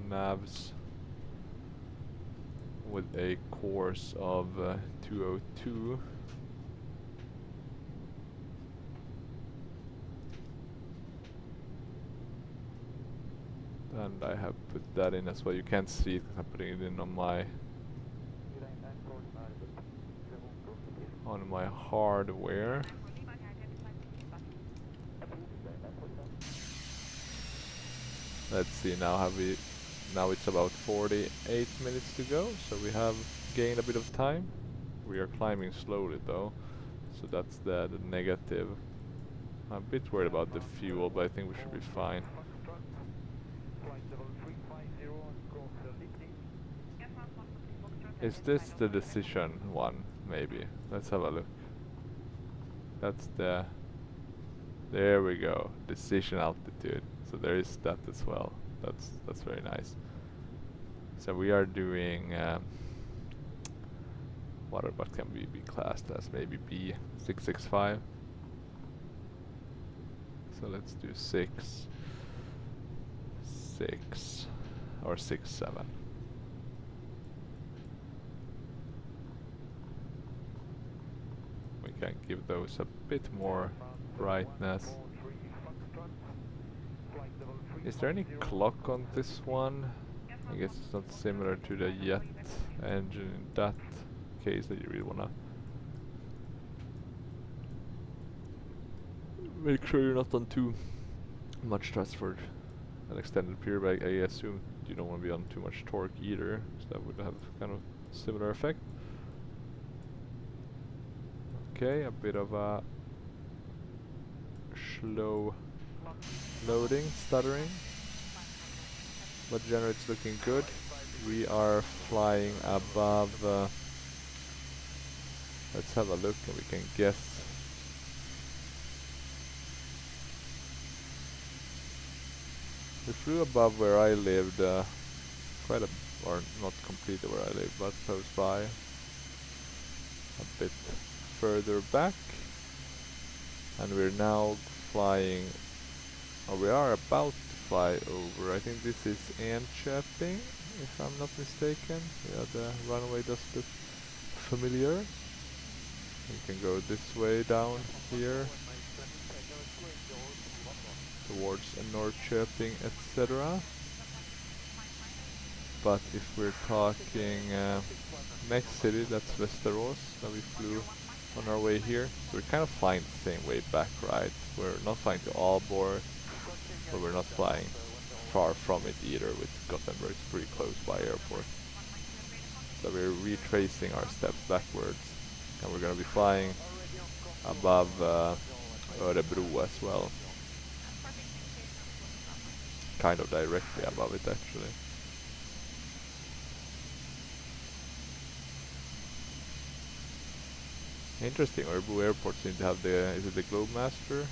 navs with a course of 202. And I have put that in as well. You can't see it because I'm putting it in on my hardware. Let's see, now it's about 48 minutes to go, so we have gained a bit of time. We are climbing slowly though, so that's the negative. I'm a bit worried about the fuel, but I think we should be fine. Is this the decision one, maybe? Let's have a look. That's the... There we go, decision altitude. So there is that as well. That's very nice. So we are doing... what can we be classed as? Maybe B665. So let's do 6, or 6, 7. We can give those a bit more brightness. Is there any clock on this one? I guess it's not similar to the jet engine in that case that you really wanna make sure you're not on too much thrust for an extended period, but I assume you don't want to be on too much torque either, so that would have kind of similar effect. Okay, a bit of a slow loading, stuttering, but generally it's looking good. We are flying above, let's have a look and we can guess. We flew above where I lived, or not completely where I live, but close by. A bit further back. And we're now flying, or we are about to fly over. I think this is Enköping, if I'm not mistaken. Yeah, the runway does look familiar. You can go this way down here towards Norrköping, etc. But if we're talking next city, that's Västerås, that we flew on our way here. So we're kind of flying the same way back, right? We're not flying to Aalborg, but we're not flying far from it either, with Gothenburg. It's pretty close by airport. So we're retracing our steps backwards, and we're going to be flying above Örebro as well. Kind of directly above it actually. Interesting, Örebro Airport seems to have the, is it the Globemaster?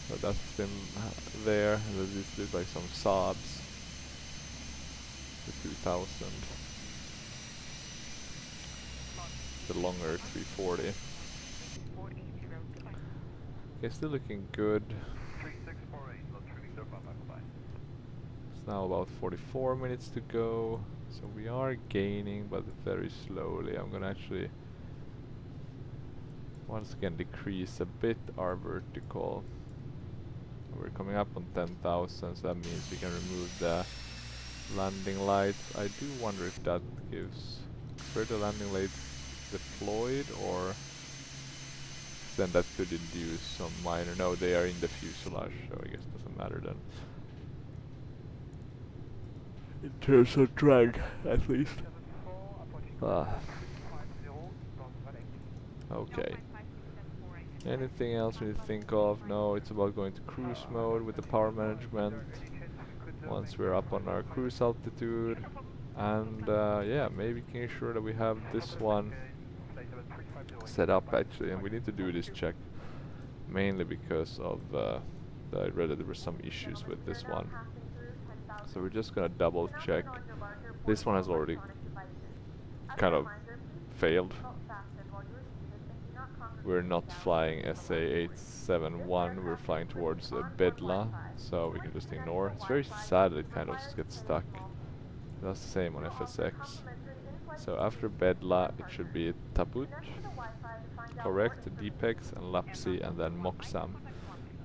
So that's been there, and this looks like some Saabs. The 2000. The longer 340. Okay, still looking good. It's now about 44 minutes to go. So we are gaining, but very slowly. I'm gonna actually once again decrease a bit our vertical. We're coming up on 10,000, so that means we can remove the landing lights. I do wonder if that gives further landing lights deployed, or then that could induce some minor... No, they are in the fuselage, so I guess it doesn't matter then. In terms of drag, at least. Okay. Anything else we need to think of? No, it's about going to cruise mode with the power management once we're up on our cruise altitude. And yeah, maybe making sure that we have this one set up actually. And we need to do this check mainly because of I read that there were some issues with this one. So we're just gonna double check. This one has already kind of failed. We're not flying SA871, we're flying towards Bedla, so we can just ignore. It's very sad that it kind of gets stuck. That's the same on FSX. So after Bedla it should be Tabut, correct, Deepex and Lapsi and then Moksam.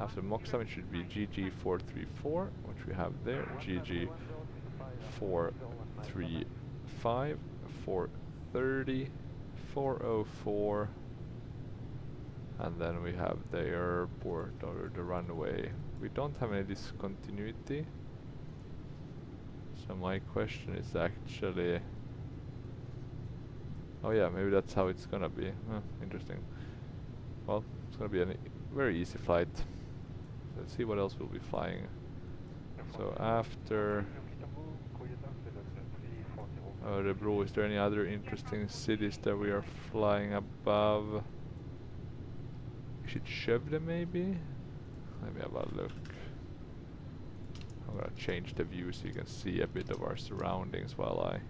After Moksam it should be GG434, which we have there, GG435, 430, 404, and then we have the airport or the runway. We don't have any discontinuity. So my question is actually... Oh yeah, maybe that's how it's gonna be. Interesting. Well, it's gonna be a very easy flight. Let's see what else we'll be flying. So after Örebro, is there any other interesting cities that we are flying above? Is it Skövde maybe? Let me have a look. I'm gonna change the view so you can see a bit of our surroundings while I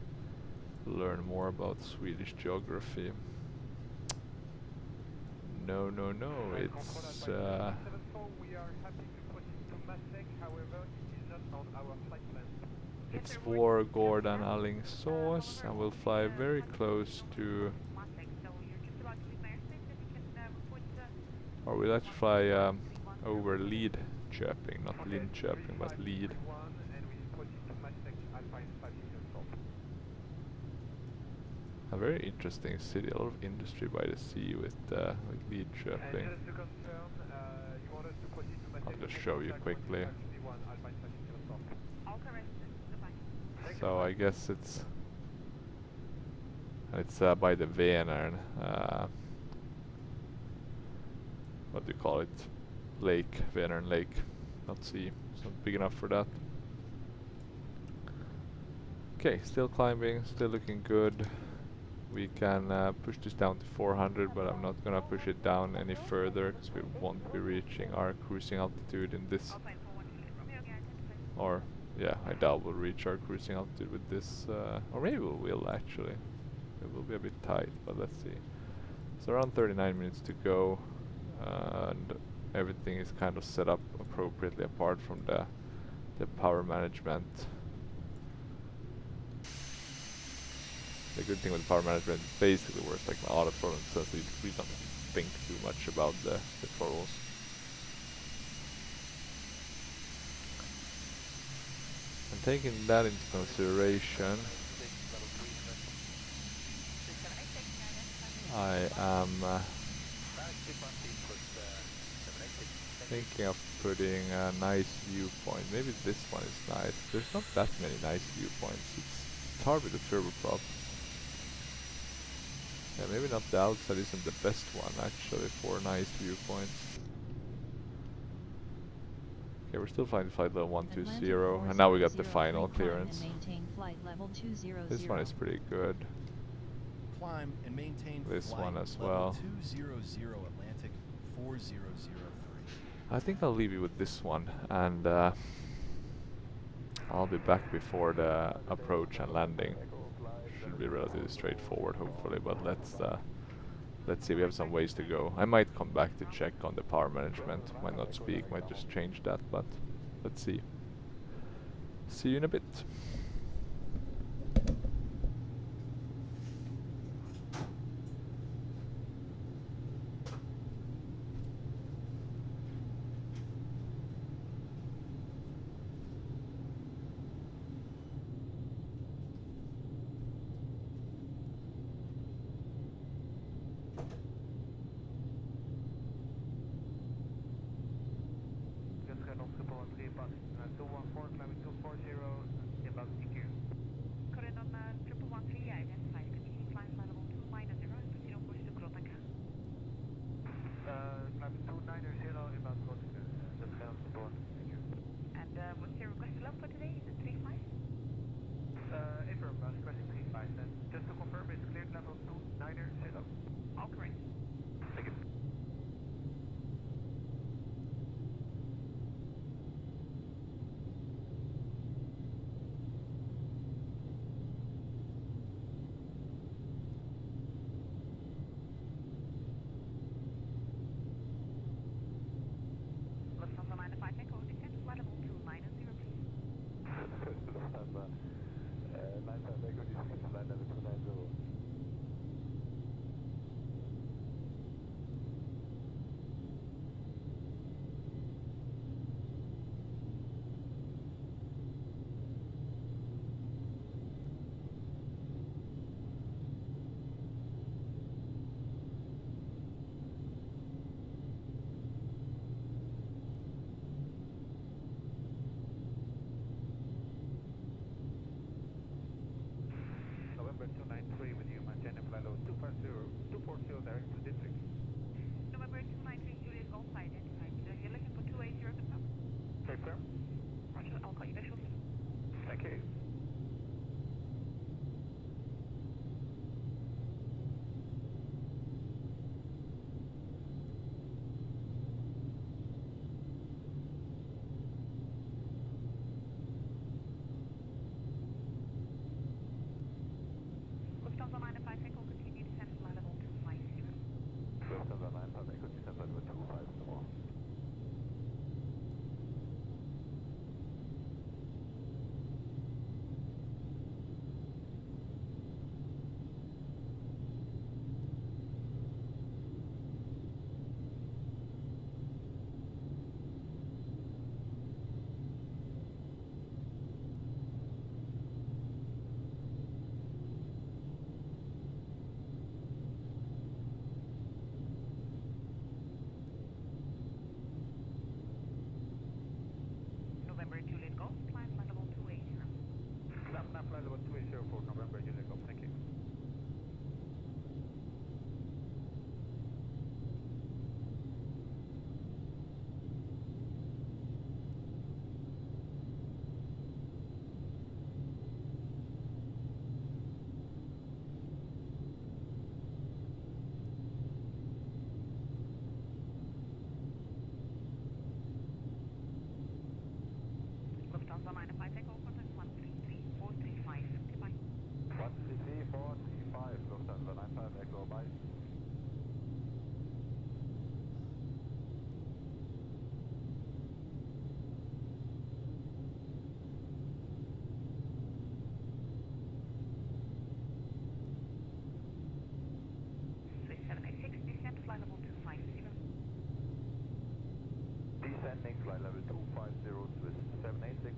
learn more about Swedish geography. No, it's it's Vårgård and Alingsås, and we'll fly very close to, or we'll actually fly over Lidköping, not Linköping, but Lid. A very interesting city, a lot of industry by the sea with Lidköping. I'll just show you quickly. So I guess it's by the Vänern, what do you call it? Lake, Vänern Lake, not sea. It's not big enough for that. Okay, still climbing, still looking good. We can push this down to 400, but I'm not gonna push it down any further because we won't be reaching our cruising altitude in this. Or, yeah, I doubt we'll reach our cruising altitude with this, or maybe we will actually. It will be a bit tight, but let's see. So around 39 minutes to go, and everything is kind of set up appropriately apart from the power management. The good thing with power management is basically works like my auto throttle, so we don't think too much about the throttles. And taking that into consideration, I am thinking of putting a nice viewpoint. Maybe this one is nice. There's not that many nice viewpoints. It's hard with the turboprop. Yeah, maybe not the outside isn't the best one actually for nice viewpoints. Okay, we're still flying flight level 120, and now we got the final clearance. This one is pretty good. Climb and maintain This flight one as level well. 200 Atlantic 4003. I think I'll leave you with this one, and I'll be back before the approach and landing. Should be relatively straightforward, hopefully, but let's see. We have some ways to go. I might come back to check on the power management. Might not speak. Might just change that, but let's see. See you in a bit. 293 with you, maintain fly level 240 direct to district. November 293 Juliet Golf identified. You're looking for 280 confirm? Okay, clear. Roger, I'll call you back shortly. Thank you. Lufthansa 905 Echo, continue descent fly level 250. Lufthansa 905 Echo, descent flight level 250. November Juliet Golf, climb flight level 280. Climb now flight level 280 for November, Juliet Golf, thank you. Lufthansa 905 Echo, contact 133435. Goodbye. 133435, Lufthansa 95 Echo, bye. Swiss 786, descent flight level 250. Descending flight level 250, Swiss 786.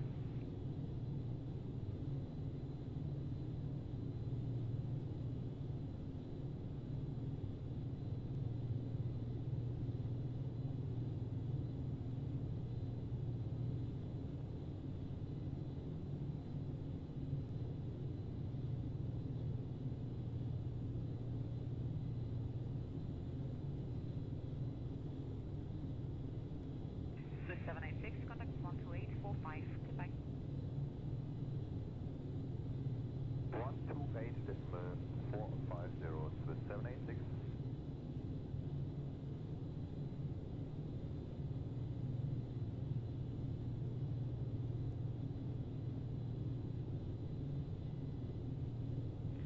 Swiss 786, contact 12845. Goodbye. 128.450, Swiss 786.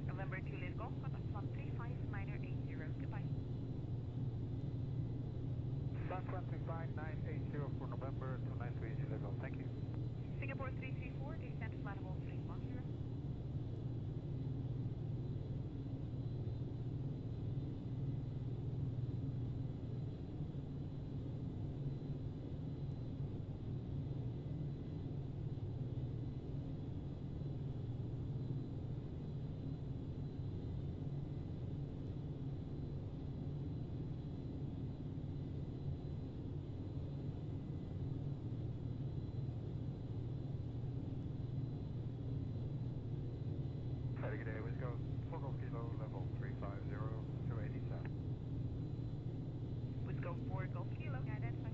November Juliet Golf, contact 135 Goodbye. Sun 25980 for November 293 Juliet Golf, thank you. Singapore 334, descent flight level 310. Very good day, let's go 4 Golf Kilo, level 350 to 87. Let's go 4 Golf Kilo, identify.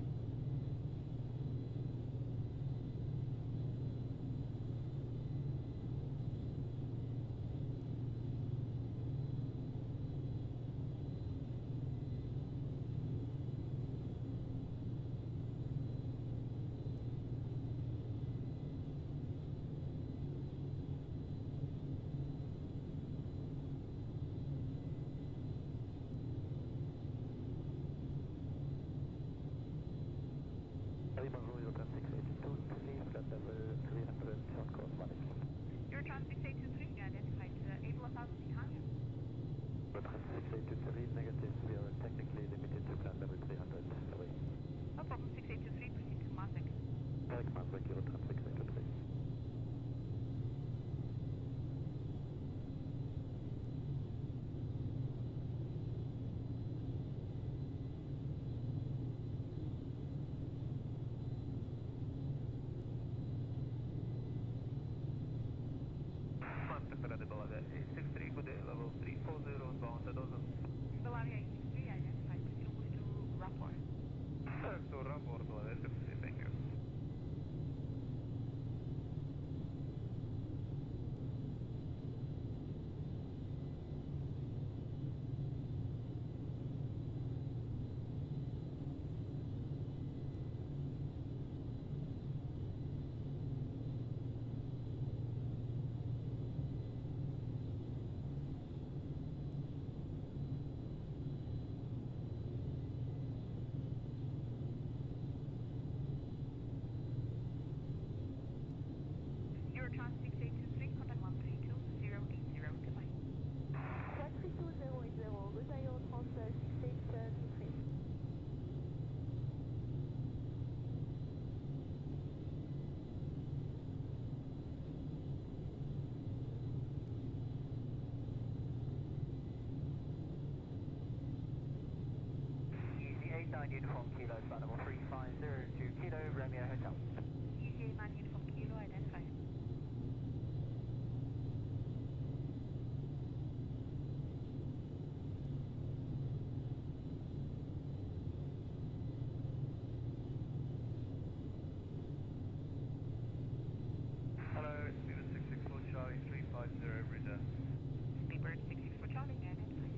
Bonjour, Atlantic 682, flight level 300 on course 1 Your traffic 6823, identified. Able 1000 feet higher. Atlantic 682 negative, we are technically limited to flight level 300 away. No problem, 6823, proceed to Mazek. Direct Mazda, Kilo Atlantic 682. Mazda, Carenado ATR, 863, good day, level Charlie 863, identified. Proceed only to rapport. So rapport to SFC, thank you. Eurotrans 6823, contact 132080, goodbye. Taxi 2080, good day, Eurotrans 6823. Easy 89 uniform kilo, flight level 3502 kilo, Romeo Hotel. ECA 9 uniform kilo, identified. Hello, it's Beaver 664 Charlie 350 return. Speedbird 664 Charlie, identified.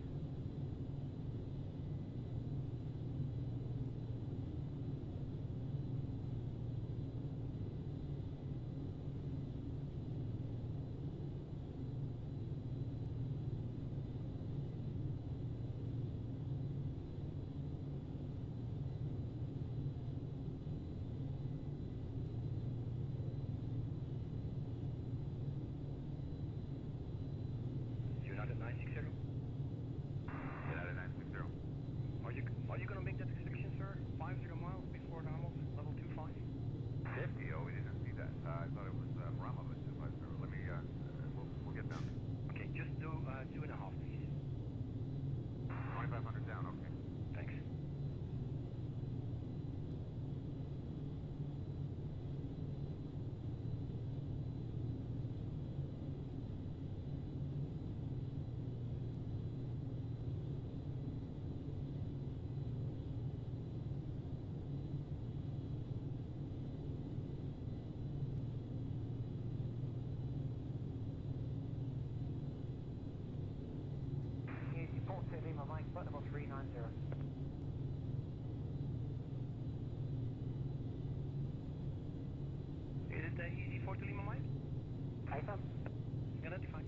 United 960. United 960. Are you gonna make that extension, sir? 50 miles before the Hamilton, level 25? 50? Oh, we didn't see that. I thought it was Ramos 250. Let me, we'll get down. Okay, just do 2.5, please. 2500 down, okay. Thanks. Easy, port to Lima Mike, flight level 390. Is it easy for to Lima Mike? Python. Identify.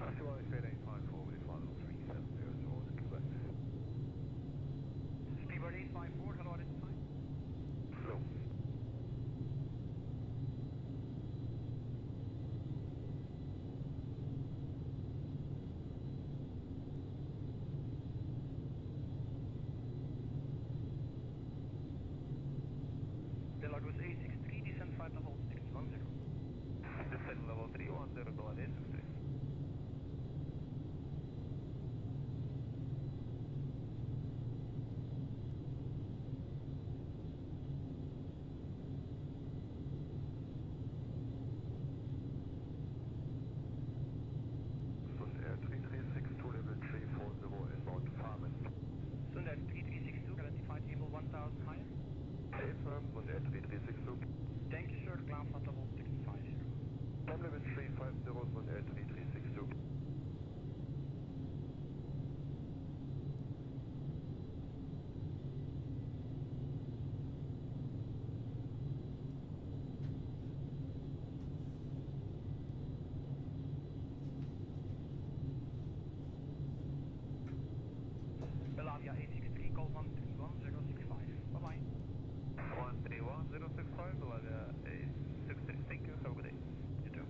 Actually, Fed 854 with flight level 370 towards Quebec. Speedbird 854, hello, identify. Hello. Deluxe was 863, descent flight level 610. Descent level 310, go ahead, 863. Sun Air 3362 level 340 inbound to Farming. Sun Air 3362, identified able 1000 higher. Affirm, Sun Air 3362. Thank you, sir. Ground flight level 650. Climb level 350, Sun Air 3362. Belavia 863, call 131065. Bye-bye. 131065, Belavia 863. Thank you. Have a good day. You too.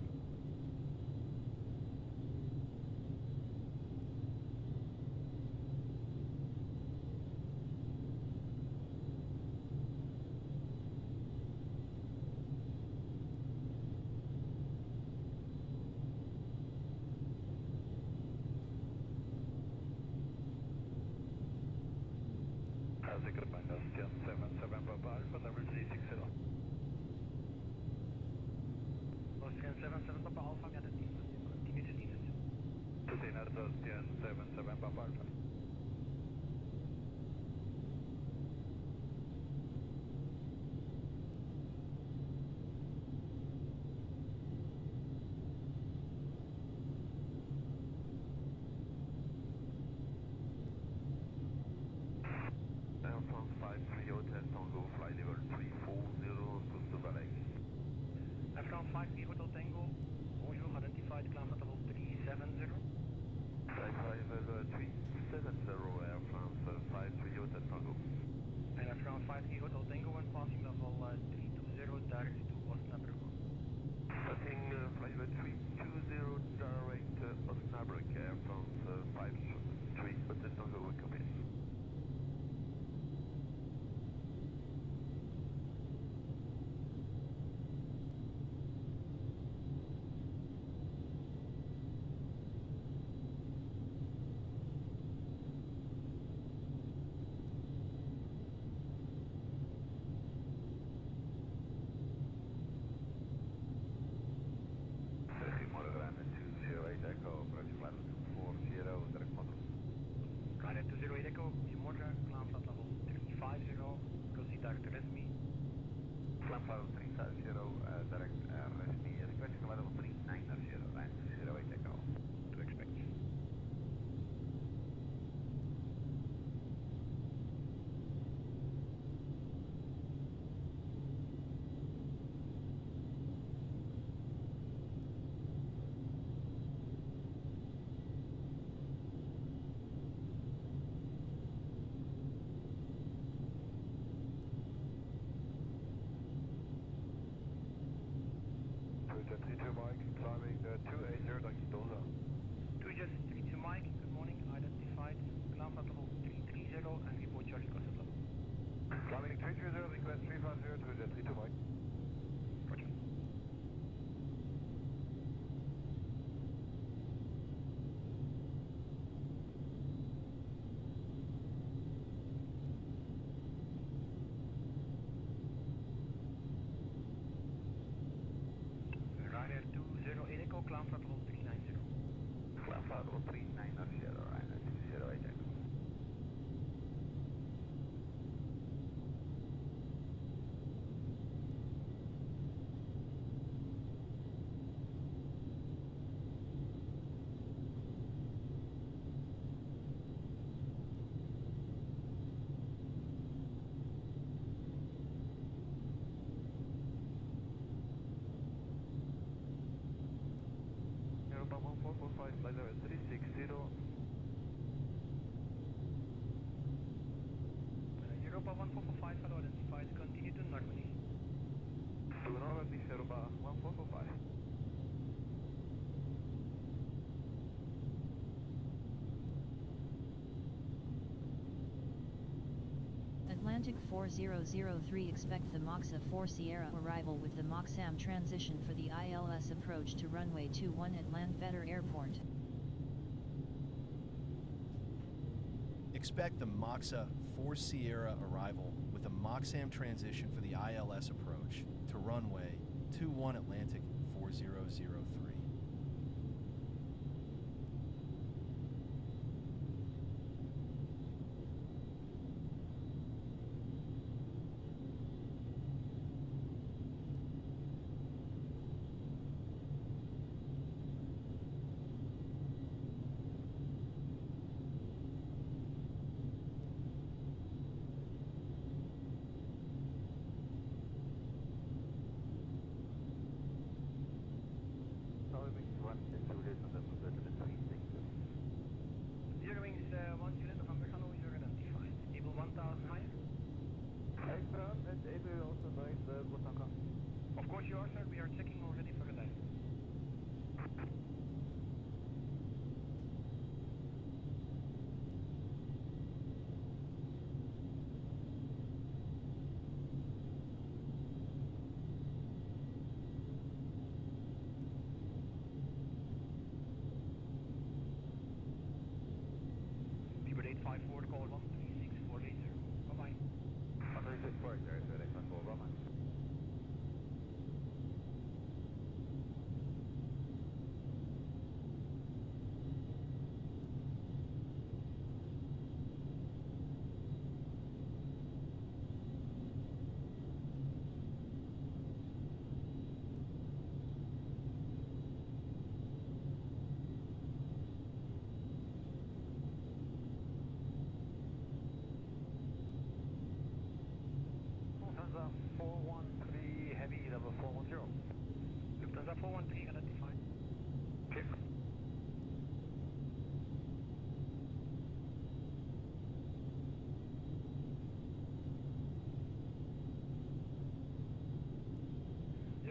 Alpha. Air France 53 Hotel Tango, fly level 340 to Silver Lake. Air France 53 Hotel Tango, bonjour, identified climb at level 370. Fly level 370 Air France 53 Hotel Tango. And Air France 53 Hotel Tango when passing level 320 direct to Osnabrück. Passing fly level 320 direct Osnabrück, Air France 53 Hotel Tango, we copy. Carenado 208 Echo, goedemorgen, climb at level 350, proceed direct Resmi. Climb level 350 direct Resmi, requesting level 390, right? 208 Echo. To expect. Jet 32 Mike, climbing 280 Dakitoza. 232 Mike, good morning, identified, climb at level 330 and report your requested level. Climbing 330, request 350 to Jet 32 Mike. Roger. Ryanair 208 Echo, climb at level 390. Climb level 390, right? 208 Echo. Europa 1445, flight level 360. Europa 1445, hello, identified, continue to Normandy. To Normandy, Europa 1445. Atlantic 4003 expect the Moxa 4 Sierra arrival with the Moxam transition for the ILS approach to runway 21 at Landvetter Airport. Expect the Moxa 4 Sierra arrival with a Moxam transition for the ILS approach to runway 21 Atlantic 4003. Zero wings 1 Juliet November, hello, you're identified. Able 1000 higher? and able also noise Botaka. Of course you are, sir, we are checking already for a dive. People 854, call 136480. Bye-bye. 134, there is a 854, bye-bye. Lufthansa 413 Heavy, level 410. Lufthansa 413 identified. Clear.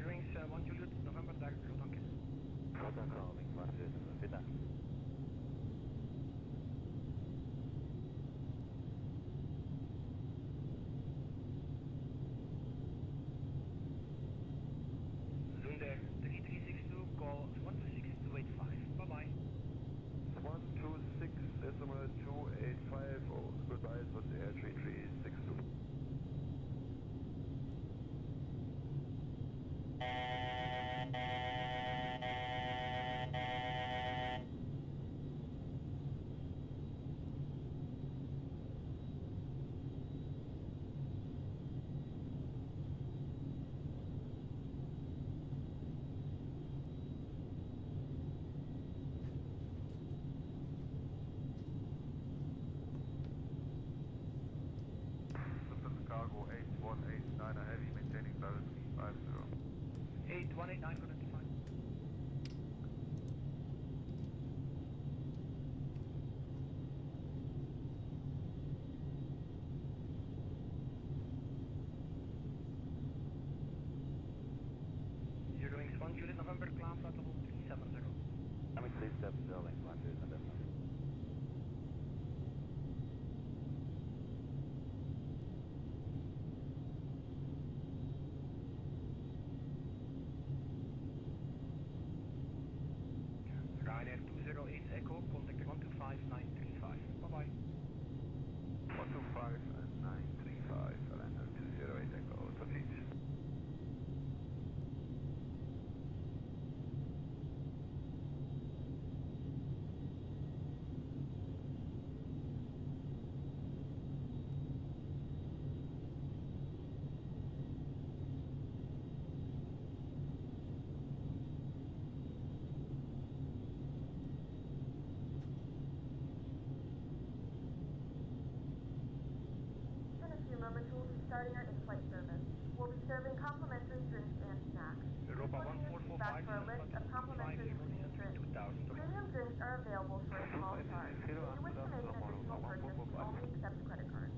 Wings 1 Juliet, November, daar is dank je. Roger, calling 1 Juliet, November. Zunder 3362, call 126285. Bye bye. 126 decimal 285. Oh, goodbye, Swiss Air 3362. Cargo 8189 heavy, maintaining privacy 50. 8189 identified. Wings 1 Juliet, November, klaar staat op 370. I'm 370, link 1 Juliet, November. Ryanair 208 Echo, contact 125935. Bye bye. 125 and 935, Atlanta 208 Echo, proceed. In a few moments, we'll be starting our in-flight service. We'll be serving complimentary drinks and snacks. Europa Please look in your seat back 1445, for a list of complimentary food and drinks. 2000. Premium drinks are available for a small charge. If you wish to make an additional purchase, we only accept credit cards.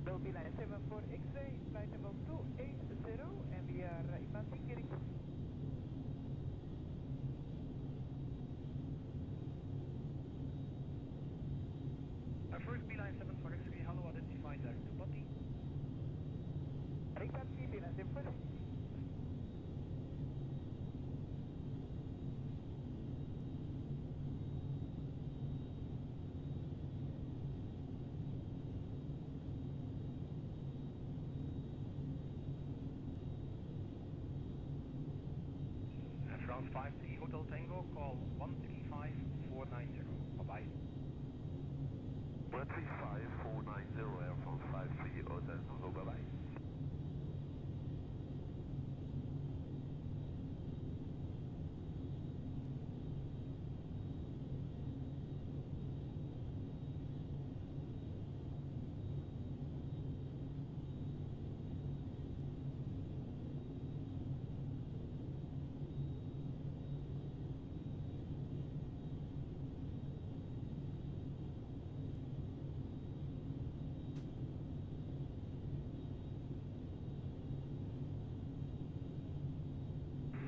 Dolby line 74 X-ray, flight level 280, and we are advancing getting. First beeline 74 X-ray, hello, identified as the body. Exactly, beeline 74. France 53 Hotel Tango, call 135490. Bye-bye. 135490, Air France 53, Hotel Tango, bye-bye.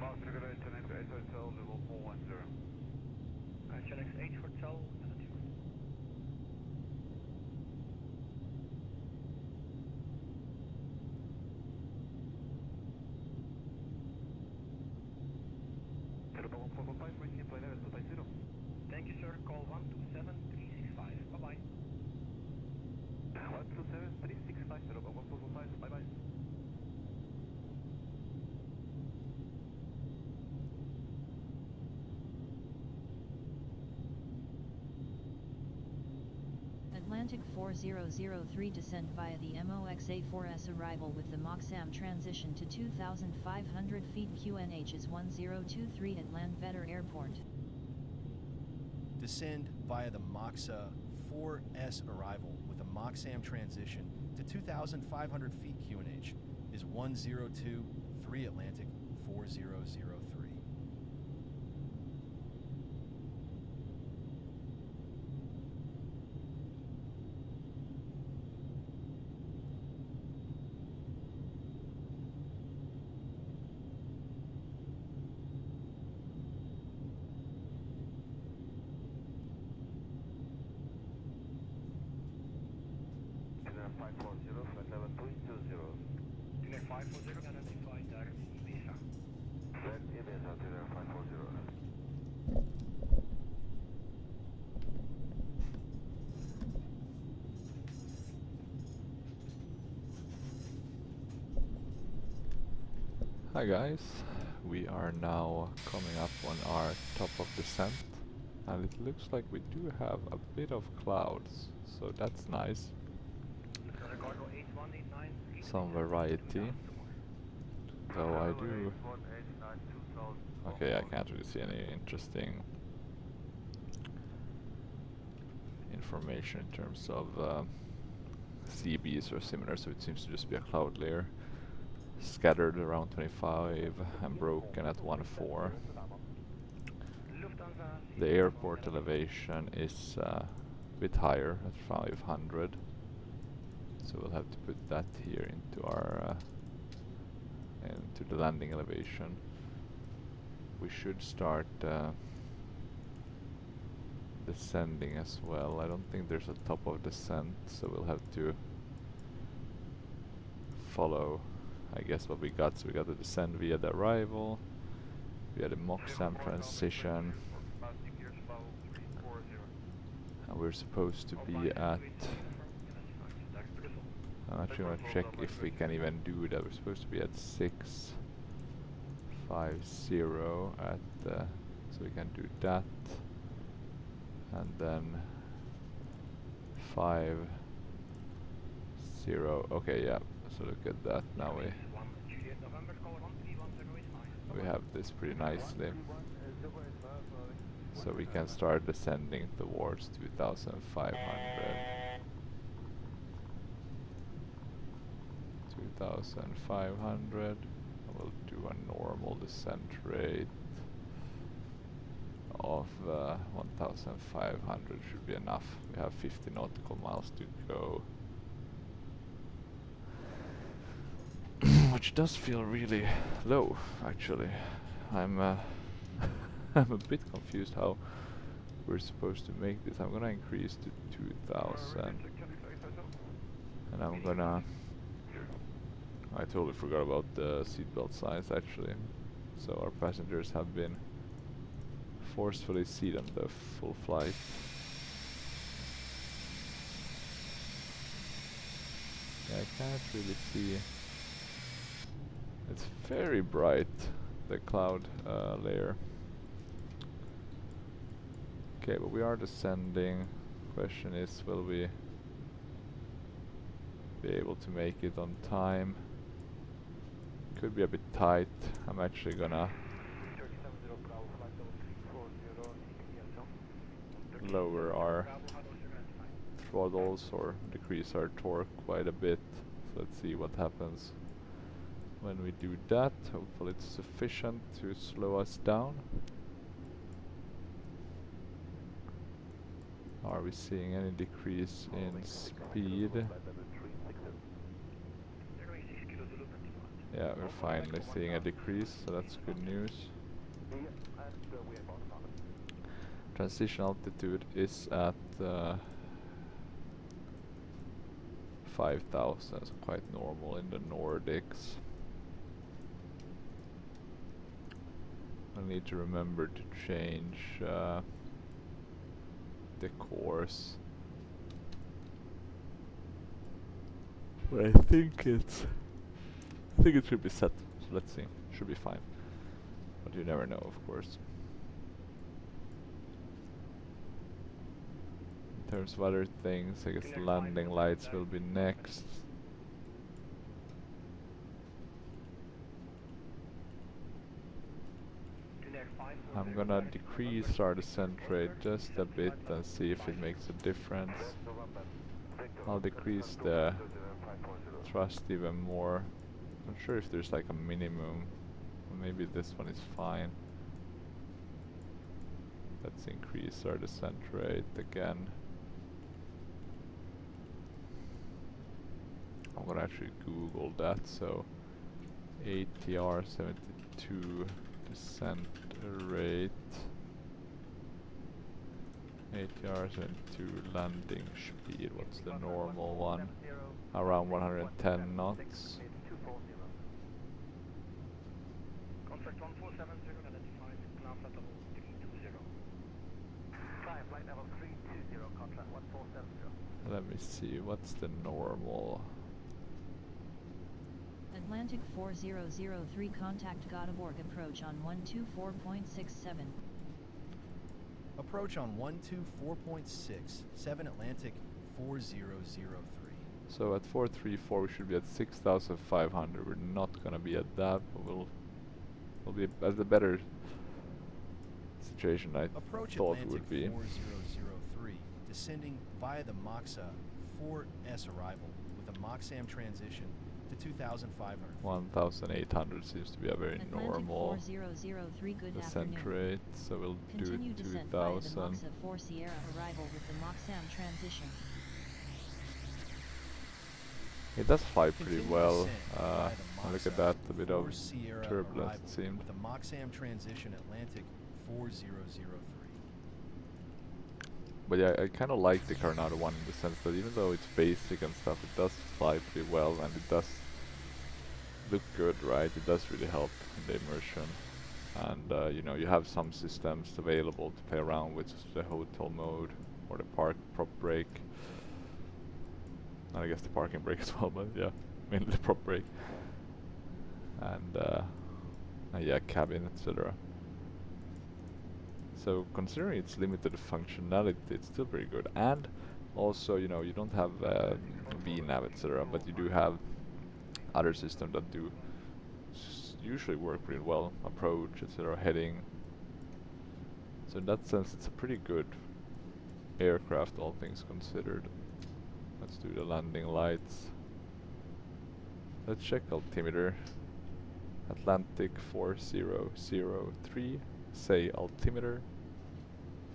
Master Good Connect 8 Hotel, level 410. Connect 8 Hotel, attitude. Headable 1445, maintain flight level 250. Thank you, sir. Call 127365. Bye-bye. 127 365, headable 1445, bye-bye. Atlantic Atlantic 4003 descend via the MOXA4S arrival with the MOXAM transition to 2,500 feet. QNH is 1023 at Landvetter Airport. Descend via the MOXA 4S arrival with a MOXAM transition to 2,500 feet. QNH is 1023 Atlantic 4003. Dinner 540, flight level 220. Dinner 540, identified direct ESSA. Flight ESSA, dinner 540. Hi guys, we are now coming up on our top of descent, and it looks like we do have a bit of clouds, so that's nice. Cargo 8189. Some variety. Though I do... Okay, I can't really see any interesting information in terms of CBs or similar, so it seems to just be a cloud layer scattered around 25 and broken at 1.4. The airport elevation is a bit higher at 500, so we'll have to put that here into our into the landing elevation. We should start descending as well. I don't think there's a top of descent, so we'll have to follow, I guess, what we got. So we got to descend via the arrival, via the MOXAM transition, and we're supposed to be at... I'm actually going to check if we can even do that. We're supposed to be at 650 at so we can do that, and then 50. Okay, yeah. So look at that. Now we have this pretty nicely. So we can start descending towards 2,500. 2,500. We'll do a normal descent rate of 1,500 should be enough. We have 50 nautical miles to go. Which does feel really low, actually. I'm I'm a bit confused how we're supposed to make this. I'm gonna increase to 2,000, and I'm gonna... I totally forgot about the seatbelt signs, actually. So our passengers have been forcefully seated on the full flight. Yeah, I can't really see. It's very bright, the cloud layer. Okay, but we are descending. Question is, will we be able to make it on time? Could be a bit tight. I'm actually gonna lower our throttles or decrease our torque quite a bit. So let's see what happens when we do that. Hopefully it's sufficient to slow us down. Are we seeing any decrease in speed? Yeah, we're finally seeing a decrease, so that's good news. Transition altitude is at 5,000, so quite normal in the Nordics. I need to remember to change the course. But I think it should be set, so let's see. Should be fine. But you never know, of course. terms of other things, I guess the landing lights will be next. I'm gonna decrease our descent rate just a bit and see if it makes a difference. I'll decrease the thrust even more. I'm not sure if there's like a minimum. Maybe this one is fine. Let's increase our descent rate again. I'm gonna actually Google that. So ATR 72 descent rate. ATR 72 landing speed. What's the normal one? Around 110 knots. Contact 1470 identified, ground flight level 320. Flight level 320, contract 1470. Let me see, what's the normal? Atlantic 4003 contact Göteborg approach on 124.67. Approach on 124.6, 7 Atlantic 4003. So at 434 we should be at 6,500. We're not gonna be at that, but we'll be at the better situation I Approach thought Atlantic would be. 4003, descending via the MOXA 4S arrival with a MOXAM transition to 2,500 feet. 1,800 seems to be a very Atlantic normal 4003, good descent afternoon. rate, so we'll Continue do descent via the 2,000. MOXA 4 Sierra arrival with the MOXAM transition. It does fly pretty Continue well. descent via the Look at MOXA that, a bit 4 of Sierra turbulence arrival it seemed. with a MOXAM transition Atlantic 4003. But yeah, I kind of like the Carenado one in the sense that even though it's basic and stuff, it does fly pretty well and it does look good, right? It does really help in the immersion. And you know, you have some systems available to play around with, the hotel mode or the park prop brake. And I guess the parking brake as well, but yeah, mainly the prop brake. And yeah, cabin, etc. So considering its limited functionality, it's still pretty good. And also, you know, you don't have VNav, etc., but you do have other systems that do usually work pretty well. Approach, etc., heading. So in that sense, it's a pretty good aircraft, all things considered. Let's do the landing lights. Let's check altimeter. Atlantic 4003. Say altimeter.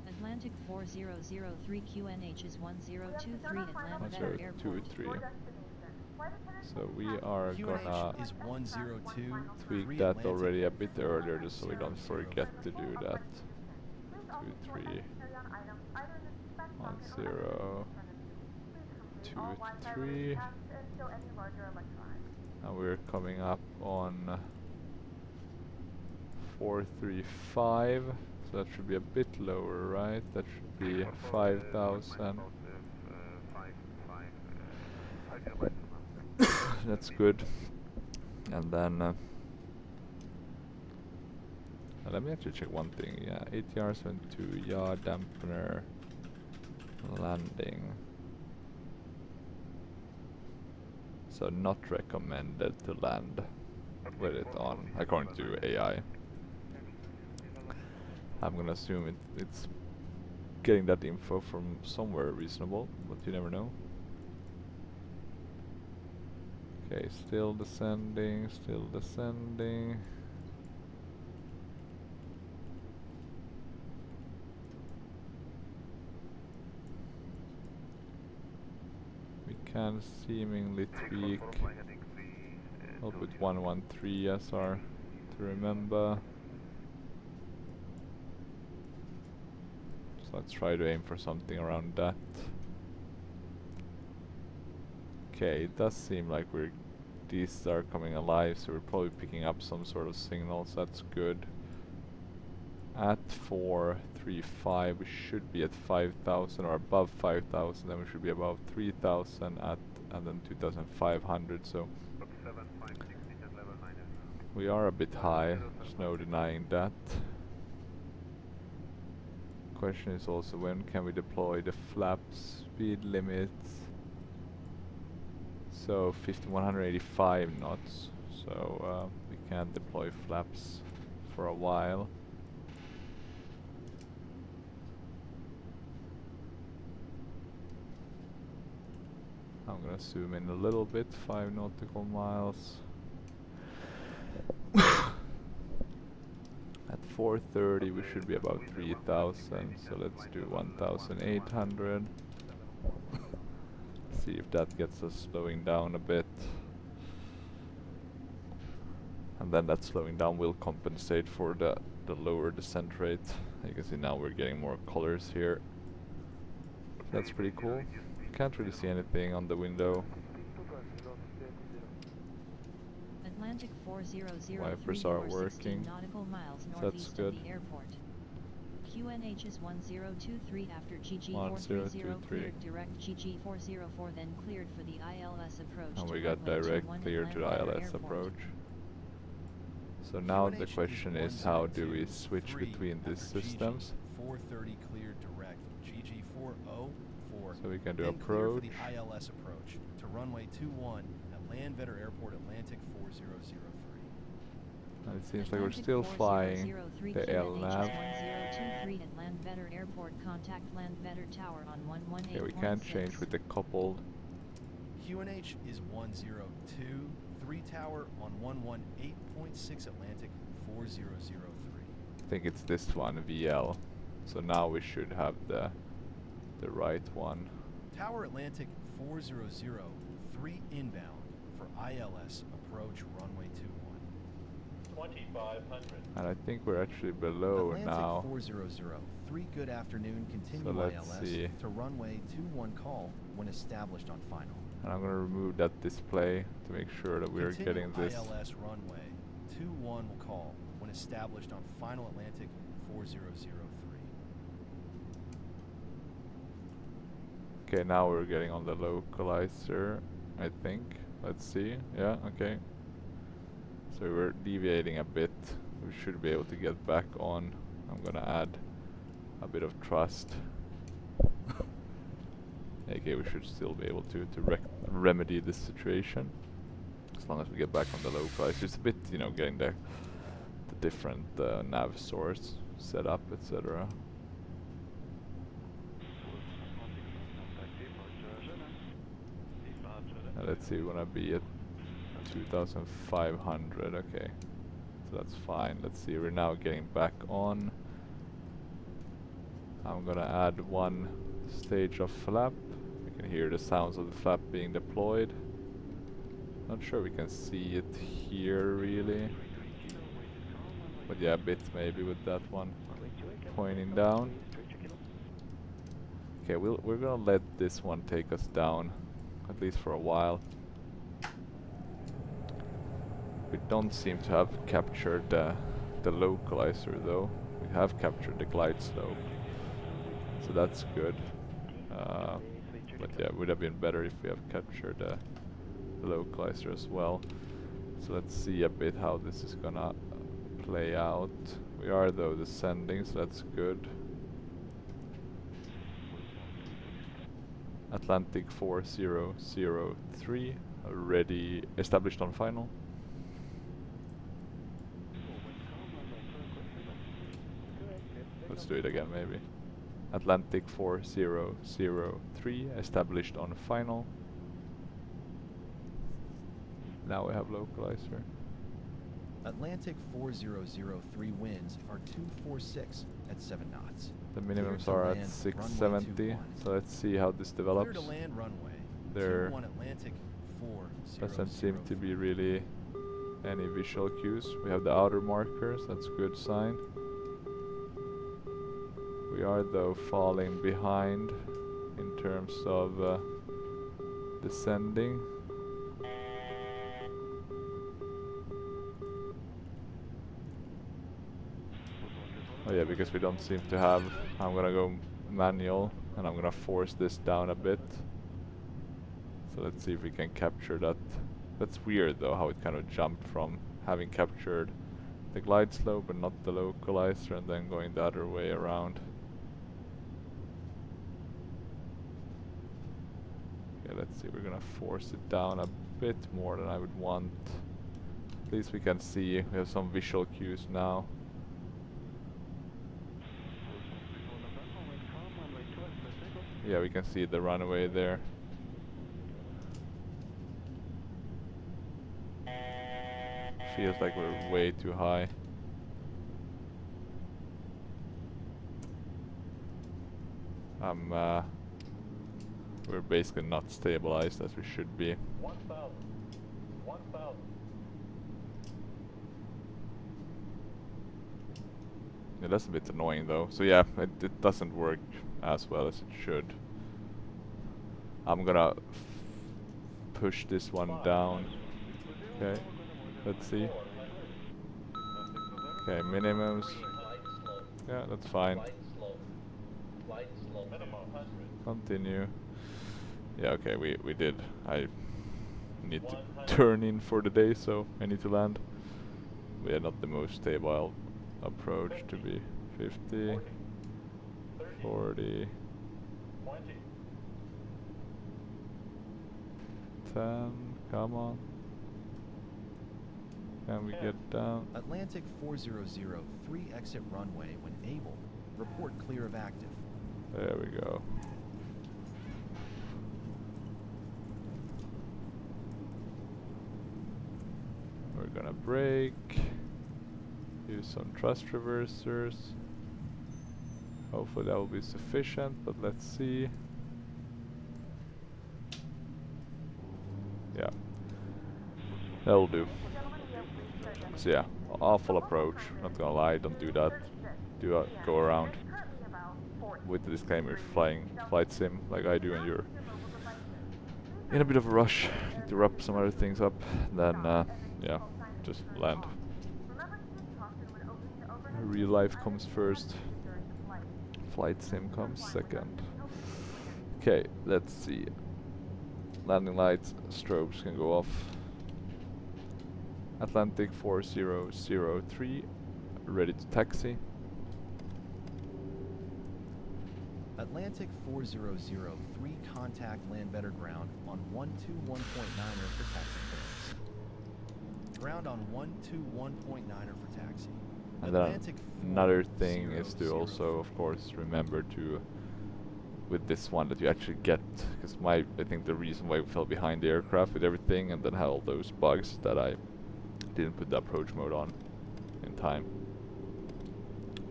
Atlantic 4003 QNH is 1023 Atlanta Vetter Airport. 1023. So we are gonna QNH is 102. tweak that already a bit earlier just so we don't forget to do that. 23 1023, and we're coming up on 435, so that should be a bit lower, right? That should be 5,000. That's good. And then let me actually check one thing. Yeah, ATR 72 yaw dampener landing. So not recommended to land with it on, according to AI. I'm gonna assume it's getting that info from somewhere reasonable, but you never know. Okay, still descending, still descending. We can seemingly tweak. I'll put 113 SR to remember. So let's try to aim for something around that. Okay, it does seem like these are coming alive, so we're probably picking up some sort of signals. That's good. At 435 we should be at 5,000 or above 5,000, then we should be above 3,000 at, and then 2,500, so we are a bit high, there's no denying that. question is also when can we deploy the flap speed limits. So 185 knots. So we can't deploy flaps for a while. I'm gonna zoom in a little bit, 5 nautical miles. At 4:30 we should be about 3,000, so let's do 1,800. See if that gets us slowing down a bit. And then that slowing down will compensate for the lower descent rate. You can see now we're getting more colors here. That's pretty cool. Can't really see anything on the window. Atlantic 4003 Wipers are or 16 working. nautical miles So that's northeast good. of the airport. QNH is 1023 after GG 430 1023. cleared direct GG 404 then cleared for the ILS approach And to we got runway direct 21 clear to the Atlanta ILS Airport. approach. So now the QNH question is how do we 102, switch 3 between these after systems? GG 430 cleared direct, GG 404. So we can do then clear for approach. the ILS approach to runway 21 at Landvetter Airport, Atlantic 4003. And it seems like we're Atlantic still flying 4003 the QNH LNAV. 1023 at Landvetter Airport. Contact Landvetter Tower on 118.6. Okay, we can't change with the coupled. QNH is 102, 3 tower on 118.6 Atlantic 4003. I think it's this one, VL. So now we should have the right one. Tower Atlantic 400, 3 inbound for ILS approach runway 21. 2500. And I think we're actually below Atlantic now. 400, 3 good afternoon, continue So let's ILS see. to runway 21 call when established on final. And I'm gonna remove that display to make sure that we're Continue getting this. ILS runway 21 will call when established on final Atlantic 4003. Okay, now we're getting on the localizer, I think. Let's see. Yeah, okay. So we're deviating a bit. We should be able to get back on. I'm gonna add a bit of thrust. Okay, we should still be able to remedy this situation. As long as we get back on the localizer. It's a bit, you know, getting the different nav source set up, etc. Let's see, we wanna be at 2,500, okay. So that's fine. Let's see, we're now getting back on. I'm gonna add 1 stage of flap. You can hear the sounds of the flap being deployed. Not sure we can see it here really. But yeah, a bit maybe with that one pointing down. Okay, we're gonna let this one take us down, at least for a while. We don't seem to have captured the localizer though. We have captured the glide slope, so that's good. But yeah, it would have been better if we have captured the localizer as well. So let's see a bit how this is gonna play out. We are though descending, so that's good. Atlantic 4003 already established on final. Let's do it again maybe. Atlantic 4003 established on final. Now we have localizer. Atlantic 4003 winds are 246 at 7 knots. The Clear minimums to are land, at runway 670, 21. so let's see how this Clear develops. to land runway There 21 Atlantic 4003. doesn't seem to be really any visual cues. We have the outer markers, that's a good sign. We are though falling behind in terms of descending. Oh yeah, because we don't seem to have... I'm gonna go manual and I'm gonna force this down a bit. So let's see if we can capture that. That's weird though, how it kind of jumped from having captured the glide slope and not the localizer and then going the other way around. Okay, let's see, we're gonna force it down a bit more than I would want. At least we can see, we have some visual cues now. Yeah, we can see the runway there. Feels like we're way too high. We're basically not stabilized as we should be. 1,000. 1,000. Yeah, that's a bit annoying though. So yeah, it doesn't work as well as it should. I'm gonna push this one down. Okay, let's see. Okay, minimums. Yeah, that's fine. Continue. Yeah, okay, we did. I need to turn in for the day, so I need to land. We are not the most stable approach to be 50, 40, 10, come on. Can we get down? Atlantic 4003 exit runway when able. Report clear of active. There we go. We're gonna brake. Use some thrust reversers. Hopefully that will be sufficient, but let's see. Yeah, that'll do. So yeah, awful approach. Not gonna lie, don't do that. Do a go around with the disclaimer flying flight sim like I do, and you're in a bit of a rush to wrap some other things up. Then yeah, just land. Real life comes first. Flight sim comes second. Okay, let's see. Landing lights, strobes can go off. Atlantic 4003, ready to taxi. Atlantic 4003 contact land better ground on 121.9er for taxi clearance. Ground on 121.9er for taxi. And then another thing is to also, of course, remember to, with this one, that you actually get, because I think the reason why we fell behind the aircraft with everything and then had all those bugs that I didn't put the approach mode on in time.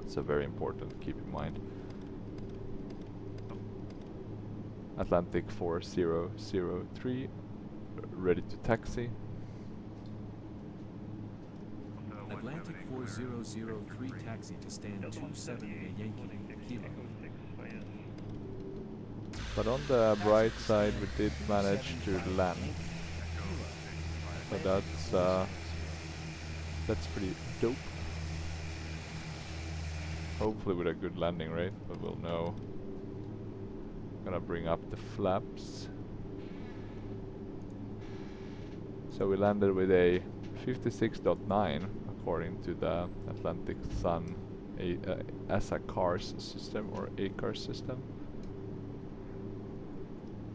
So very important to keep in mind. Atlantic 4003, ready to taxi. Atlantic 4003 taxi to stand 27 Yankee Kilo. But on the bright side, we did manage to land. So that's pretty dope. Hopefully with a good landing rate, but we'll know. Gonna bring up the flaps. So we landed with a 56.9 according to the Atlantic Sun ESSA cars system or ACARS system.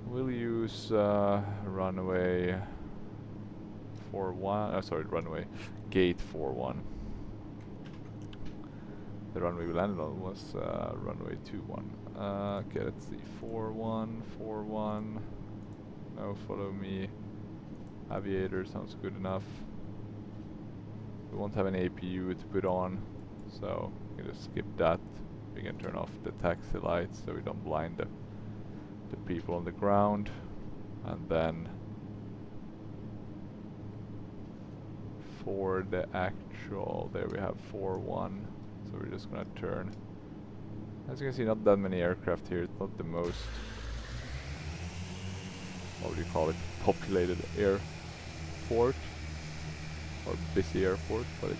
We'll use runway 41, runway gate 41. The runway we landed on was runway 21. Okay, let's see, 41, 41. No, follow me. Aviator sounds good enough. We won't have an APU to put on, so we can just skip that. We can turn off the taxi lights so we don't blind the people on the ground. And then for the actual, there we have 41. So we're just gonna turn. As you can see, not that many aircraft here. It's not the most, what do you call it, populated airport or busy airport, but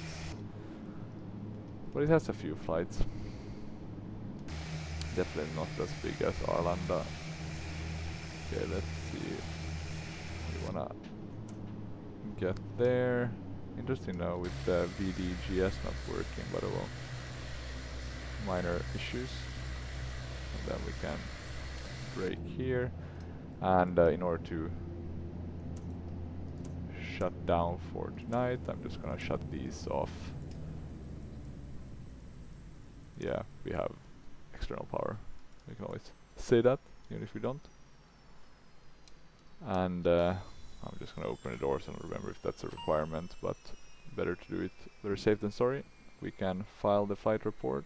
it has a few flights. Definitely not as big as Arlanda. Okay, let's see. We wanna get there. Interesting now with the VDGS not working, but well, minor issues. And then we can brake here. And in order to shut down for tonight, I'm just gonna shut these off. Yeah, we have external power. We can always say that, even if we don't. And I'm just gonna open the doors and remember if that's a requirement, but better to do it better safe than sorry. We can file the flight report.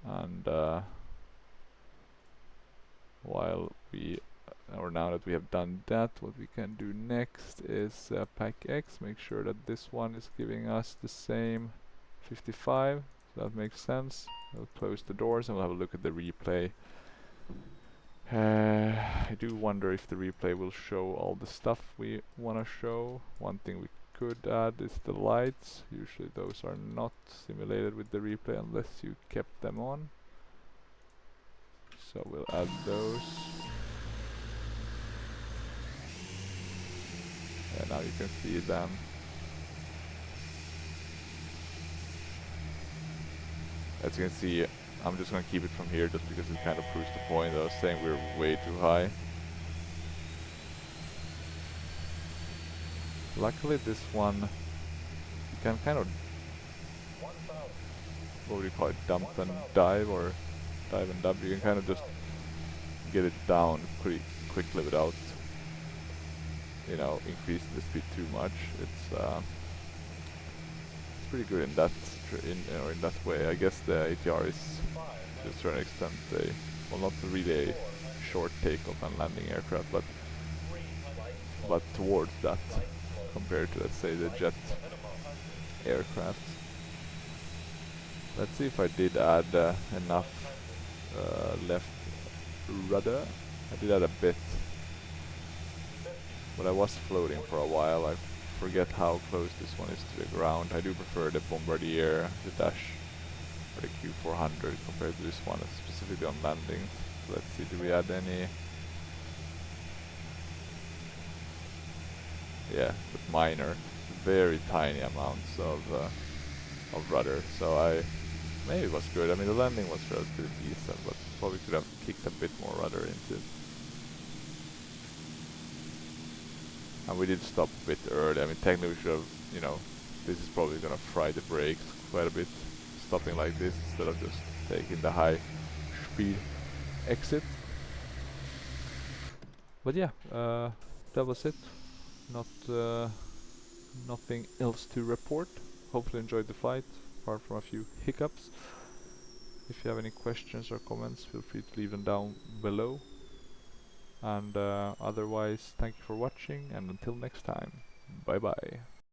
And while we, or now that we have done that, what we can do next is pack X, make sure that this one is giving us the same 55, so that makes sense. We'll close the doors and we'll have a look at the replay. I do wonder if the replay will show all the stuff we want to show. One thing we could add is the lights. Usually those are not simulated with the replay unless you kept them on. So we'll add those. And now you can see them. As you can see, I'm just gonna keep it from here just because it kind of proves the point. I was saying we're way too high. Luckily this one, you can kind of, what would you call it, dump and dive, or dive and dump. You can kind of just get it down pretty quickly without, you know, increasing the speed too much. It's pretty good in that in that way. I guess the ATR is to a certain extent well, not really a short takeoff and landing aircraft, but towards that compared to, let's say, the jet aircraft. Let's see if I did add enough left rudder. I did add a bit, but I was floating for a while. I forget how close this one is to the ground. I do prefer the Bombardier, the Dash, or the Q400 compared to this one, specifically on landing. So let's see, do we add any? Yeah, but minor, very tiny amounts of rudder. So maybe it was good. I mean, the landing was relatively decent, but probably could have kicked a bit more rudder into it. And we did stop a bit early. I mean, technically we should have, you know, this is probably gonna fry the brakes quite a bit, stopping like this instead of just taking the high speed exit. But yeah, that was it. Nothing else to report. Hopefully enjoyed the flight, apart from a few hiccups. If you have any questions or comments, feel free to leave them down below. And otherwise, thank you for watching, and until next time, bye bye.